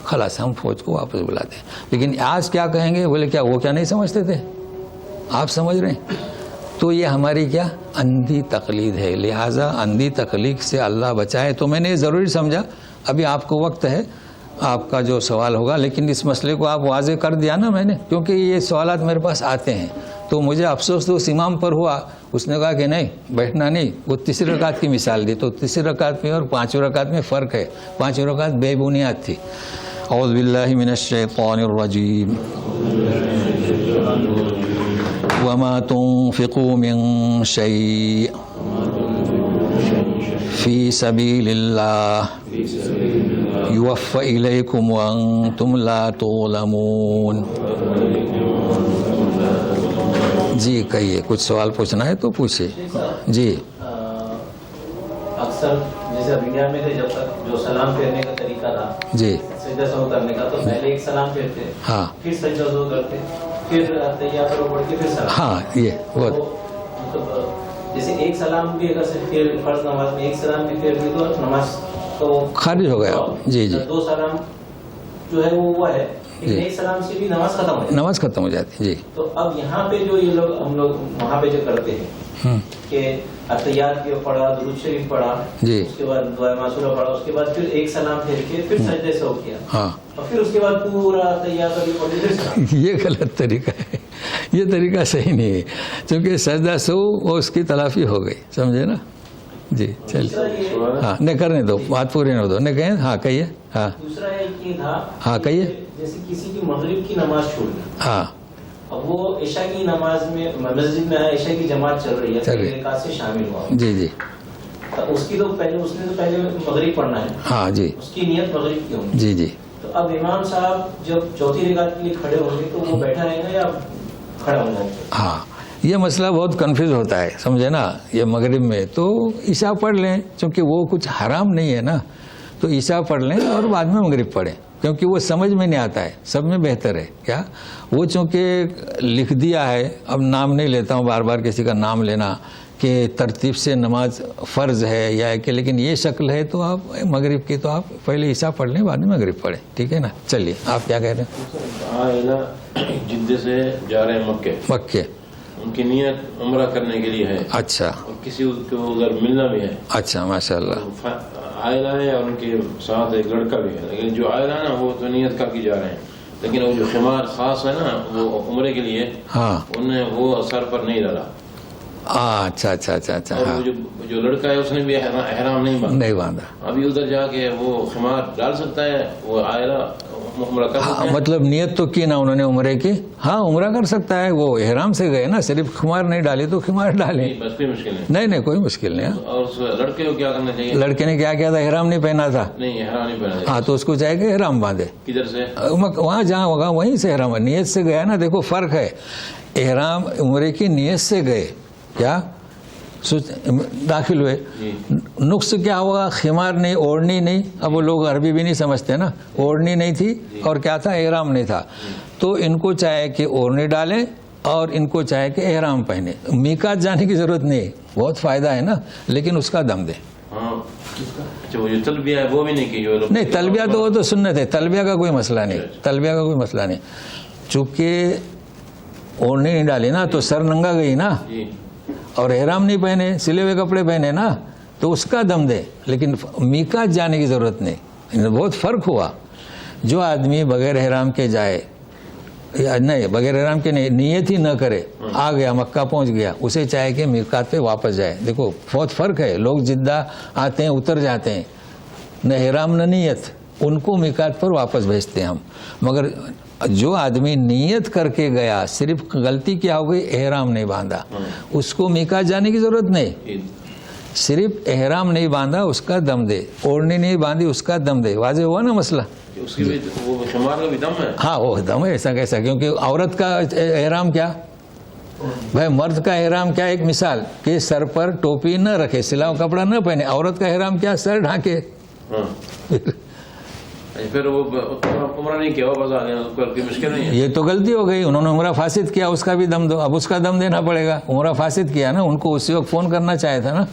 خلاص ہم فوج کو واپس بلاتے ہیں. لیکن آج کیا کہیں گے؟ بولے کیا وہ کیا نہیں سمجھتے تھے؟ آپ سمجھ رہے ہیں؟ تو یہ ہماری کیا اندھی تقلید ہے. لہٰذا اندھی تقلید سے اللہ بچائے. تو میں نے یہ ضروری سمجھا, ابھی آپ کو وقت ہے, آپ کا جو سوال ہوگا, لیکن اس مسئلے کو آپ واضح کر دیا نا میں نے, کیونکہ یہ سوالات میرے پاس آتے ہیں. تو مجھے افسوس تو اس امام پر ہوا, اس نے کہا کہ نہیں بیٹھنا نہیں. وہ 3 رکعت کی مثال دی, تو 3 رکعت میں اور 5 رکعت میں فرق ہے. 5 رکعت بے بنیاد تھی. اعوذ باللہ من الشیطان الرجیم. وما تنفقوا من شیء فی سبیل اللہ یوفى الیکم وانتم لا تظلمون. جی کہیے, کچھ سوال پوچھنا ہے تو پوچھیے. جی اکثر جیسے انڈیا میں تھے, جب تک جو سلام پھیرنے کا طریقہ تھا, جی سجدہ سہو کرنے کا, تو پہلے ایک سلام پھیرتے, ہاں, پھر سجدہ سہو کرتے, پھر تحیات رو پڑھ کے پھر سلام. ہاں یہ بہت مطلب جیسے ایک سلام بھی اگر پھر فرض نماز میں ایک سلام بھی پھیر دی تو نماز تو خارج ہو گیا. جی جی 2 سلام جو ہے وہ ہوا ہے, لیکن ایک سلام سے بھی نماز ختم ہو جاتی ہے. نماز ختم ہو جاتی. جی تو اب یہاں پہ جو یہ لوگ ہم لوگ وہاں پہ جو کرتے ہیں کہ اتحیات کے پڑھا, درود شریف پڑھا, جی, اس کے بعد دعائے معصورہ پڑھا, اس کے بعد پھر ایک سلام پھیر کے پھر سجدے سہو کیا, ہاں, اور پھر اس کے بعد پورا اتحیات اور پڑھ پھر سلام. یہ غلط طریقہ ہے, یہ طریقہ صحیح نہیں ہے, کیونکہ سجدہ سو اور اس کی تلافی ہو گئی, سمجھے نا. جی چلیے, ہاں نہیں کرنے دو, بات پوری نہ دو, نہیں کہیں. ہاں کہیے. ہاں دوسرا ایک یہ تھا, ہاں کہیے. جیسے کسی کی مغرب کی نماز چھوڑ گئی, ہاں, اب وہ عشاء کی نماز میں مسجد میں عشاء کی جماعت چل رہی ہے, رکعت سے شامل ہوا, جی جی, اس کی تو پہلے اس نے تو پہلے مغرب پڑھنا ہے, ہاں جی, اس کی نیت مغرب کی ہوگی. جی جی. تو اب امام صاحب جب 4تھی رکعت کے لیے کھڑے ہوں گے تو وہ بیٹھا رہیں گا یا کھڑا ہوں گا؟ ہاں, یہ مسئلہ بہت کنفیوز ہوتا ہے, سمجھے نا. یہ مغرب میں تو عشاء پڑھ لیں, چونکہ وہ کچھ حرام نہیں ہے نا, تو عشاء پڑھ لیں اور بعد میں مغرب پڑھیں, کیونکہ وہ سمجھ میں نہیں آتا ہے. سب میں بہتر ہے کیا, وہ چونکہ لکھ دیا ہے, اب نام نہیں لیتا ہوں بار بار کسی کا نام لینا, کہ ترتیب سے نماز فرض ہے یا کہ, لیکن یہ شکل ہے تو آپ مغرب کی تو آپ پہلے عشاء پڑھ لیں بعد میں مغرب پڑھیں, ٹھیک ہے نا. چلیے آپ کیا کہہ رہے ہیں؟ جدے سے جا رہے ہیں مکے, مکے, ان کی نیت عمرہ کرنے کے لیے ہے. اچھا, اور کسی کو اگر ملنا بھی ہے. اچھا ماشاء اللہ. عائلہ ہے اور ان کے ساتھ ایک لڑکا بھی ہے, لیکن جو عائلہ ہے نا وہ تو نیت کر کے جا رہے ہیں, لیکن وہ جو خمار خاص ہے نا وہ عمرے کے لیے ہاں انہیں وہ سر پر نہیں ڈالا. اچھا اچھا اچھا اچھا اور ہاں وہ جو لڑکا ہے اس نے بھی احرام نہیں باندھا. نہیں باندھا. ابھی ادھر جا کے وہ خمار ڈال سکتا ہے, وہ آئرہ عمرہ کر سکتا ہاں ہے. مطلب نیت تو کی نا انہوں نے عمرے کی, ہاں عمرہ کر سکتا ہے, وہ احرام سے گئے نا, صرف خمار نہیں ڈالی تو خمار ڈالے. بس کوئی مشکل نہیں. نہیں کوئی مشکل نہیں. اور اس لڑکے کو کیا کرنا چاہیے؟ لڑکے نے کیا کیا تھا, احرام نہیں پہنا تھا. نہیں احرام نہیں پہنا. ہاں تو اس کو چاہے کہ احرام باندھے. کدھر سے؟ وہاں جہاں ہوگا وہیں سے احرام, نیت سے گیا نا. دیکھو فرق ہے, احرام عمرے کی نیت سے گئے, کیا داخل ہوئے, نقص کیا ہوگا, خمار نہیں, اوڑھنی نہیں. اب وہ لوگ عربی بھی نہیں سمجھتے نا, اوڑھنی نہیں تھی اور کیا تھا, احرام نہیں تھا. تو ان کو چاہے کہ اوڑھنی ڈالیں اور ان کو چاہے کہ احرام پہنے. میقات جانے کی ضرورت نہیں, بہت فائدہ ہے نا, لیکن اس کا دم دے. ہاں اچھا, وہ جو تلبیہ ہے وہ بھی نہیں کی جو لوگ. نہیں تلبیہ تو وہ تو سنت ہے, تلبیہ کا کوئی مسئلہ نہیں, تلبیہ کا کوئی مسئلہ نہیں. چونکہ اوڑھنی نہیں ڈالی نا تو سر ننگا گئی نا, جی اور احرام نہیں پہنے, سلے ہوئے کپڑے پہنے نا, تو اس کا دم دے. لیکن میقات جانے کی ضرورت نہیں. بہت فرق ہوا. جو آدمی بغیر احرام کے جائے, نہیں بغیر احرام کے نہیں, نیت ہی نہ کرے, آ گیا مکہ پہنچ گیا, اسے چاہے کہ میقات پہ واپس جائے. دیکھو بہت فرق ہے. لوگ جدہ آتے ہیں اتر جاتے ہیں, نہ احرام نہ نیت, ان کو میقات پر واپس بھیجتے ہیں ہم. مگر جو آدمی نیت کر کے گیا, صرف غلطی کیا ہو گئی, احرام نہیں باندھا, اس کو میقات جانے کی ضرورت نہیں. صرف احرام نہیں باندھا, اس کا دم دے. اوڑھنی نہیں باندھی, اس کا دم دے. واضح ہوا نا مسئلہ. اس کی بھی وہ خمار کا بھی دم ہے. ہاں وہ دم ہے, ایسا کیسا, کیونکہ عورت کا احرام کیا بھائی, مرد کا احرام کیا, ایک مثال کہ سر پر ٹوپی نہ رکھے, سلا کپڑا نہ پہنے. عورت کا احرام کیا, سر ڈھانکے. پھر وہ عمرہ نہیں کیا, بس آ گیا, کوئی مشکل نہیں ہے. یہ تو غلطی ہو گئی, انہوں نے عمرہ فاسد کیا, اس کا بھی دم دو. اب اس کا دم دینا پڑے گا. عمرہ فاسد کیا نا, ان کو اسی وقت فون کرنا چاہے تھا نا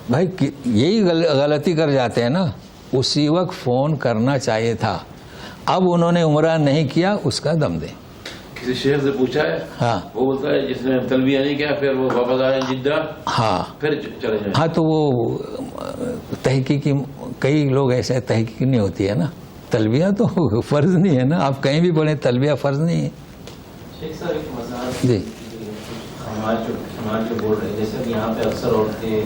بھائی. یہی غلطی کر جاتے ہیں نا, اسی وقت فون کرنا چاہیے تھا. اب انہوں نے عمرہ نہیں کیا, اس کا دم دے. کسی شیخ سے پوچھا ہے, ہاں وہ بولتا ہے جس نے تلبیہ نہیں کیا پھر وہ واپس آئے جدہ, ہاں پھر چلے جائیں. ہاں تو وہ تحقیقی, کئی لوگ ایسے تحقیق نہیں ہوتی ہے نا. تلبیہ تو فرض نہیں ہے نا, آپ کہیں بھی پڑھیں, تلبیہ فرض نہیں ہے. شیخ صاحب ایک مسئلہ جی خمار جو بول رہے ہیں, جیسے کہ یہاں پہ اکثر عورتیں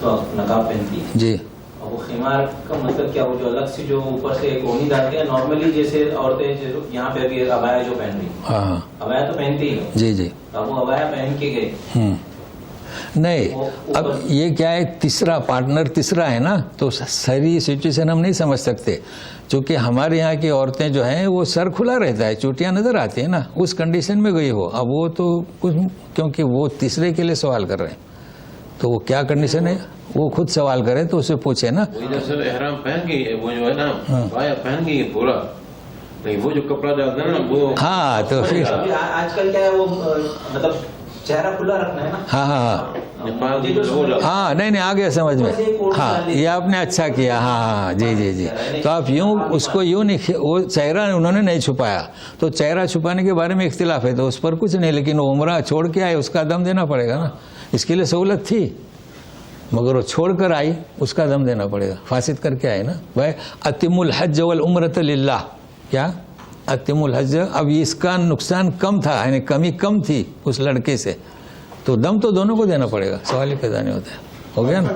تو نقاب پہنتی ہیں, جی اور وہ خمار کا مطلب کیا, وہ جو الگ سے جو اوپر سے ایک اونی ڈالتے ہیں, نارملی جیسے عورتیں جو یہاں پہ ابھی ابایا جو پہن رہی, ہاں ہاں ابایا تو پہنتی ہی ہے, جی جی. اب وہ ابایا پہن کے گئے, نہیں اب یہ کیا ہے, تیسرا پارٹنر تیسرا ہے نا, تو ساری سچویشن ہم نہیں سمجھ سکتے. چونکہ ہمارے یہاں کی عورتیں جو ہیں وہ سر کھلا رہتا ہے, چوٹیاں نظر آتی ہیں نا, اس کنڈیشن میں گئی ہو. اب وہ تو کچھ, کیونکہ وہ تیسرے کے لیے سوال کر رہے ہیں, تو وہ کیا کنڈیشن ہے وہ خود سوال کرے تو اسے پوچھے نا. جیسے احرام پہن گئی وہ جو ہے نا, بایا پہن گئی پورا, نہیں وہ جو کپڑا ڈالتا ہے نا وہ, ہاں تو پھر آج کل کیا ہے وہ مطلب چہرہ کھلا رکھنا ہے نا. ہاں ہاں ہاں نہیں آگے سمجھ میں. ہاں یہ آپ نے اچھا کیا. ہاں ہاں جی جی جی. تو آپ یوں اس کو یوں نہیں, وہ چہرہ انہوں نے نہیں چھپایا, تو چہرہ چھپانے کے بارے میں اختلاف ہے, تو اس پر کچھ نہیں. لیکن وہ عمرہ چھوڑ کے آئے, اس کا دم دینا پڑے گا نا. اس کے لیے سہولت تھی, مگر وہ چھوڑ کر آئی, اس کا دم دینا پڑے گا. فاسد کر کے آئے نا بھائی. اتم الحج والعمرۃ للہ, کیا اتم الحج. اب اس کا نقصان کم تھا, یعنی کمی کم تھی اس لڑکے سے, تو دم تو دونوں کو دینا پڑے گا, سوال ہی پیدا نہیں ہوتا ہے. ہو گیا نا.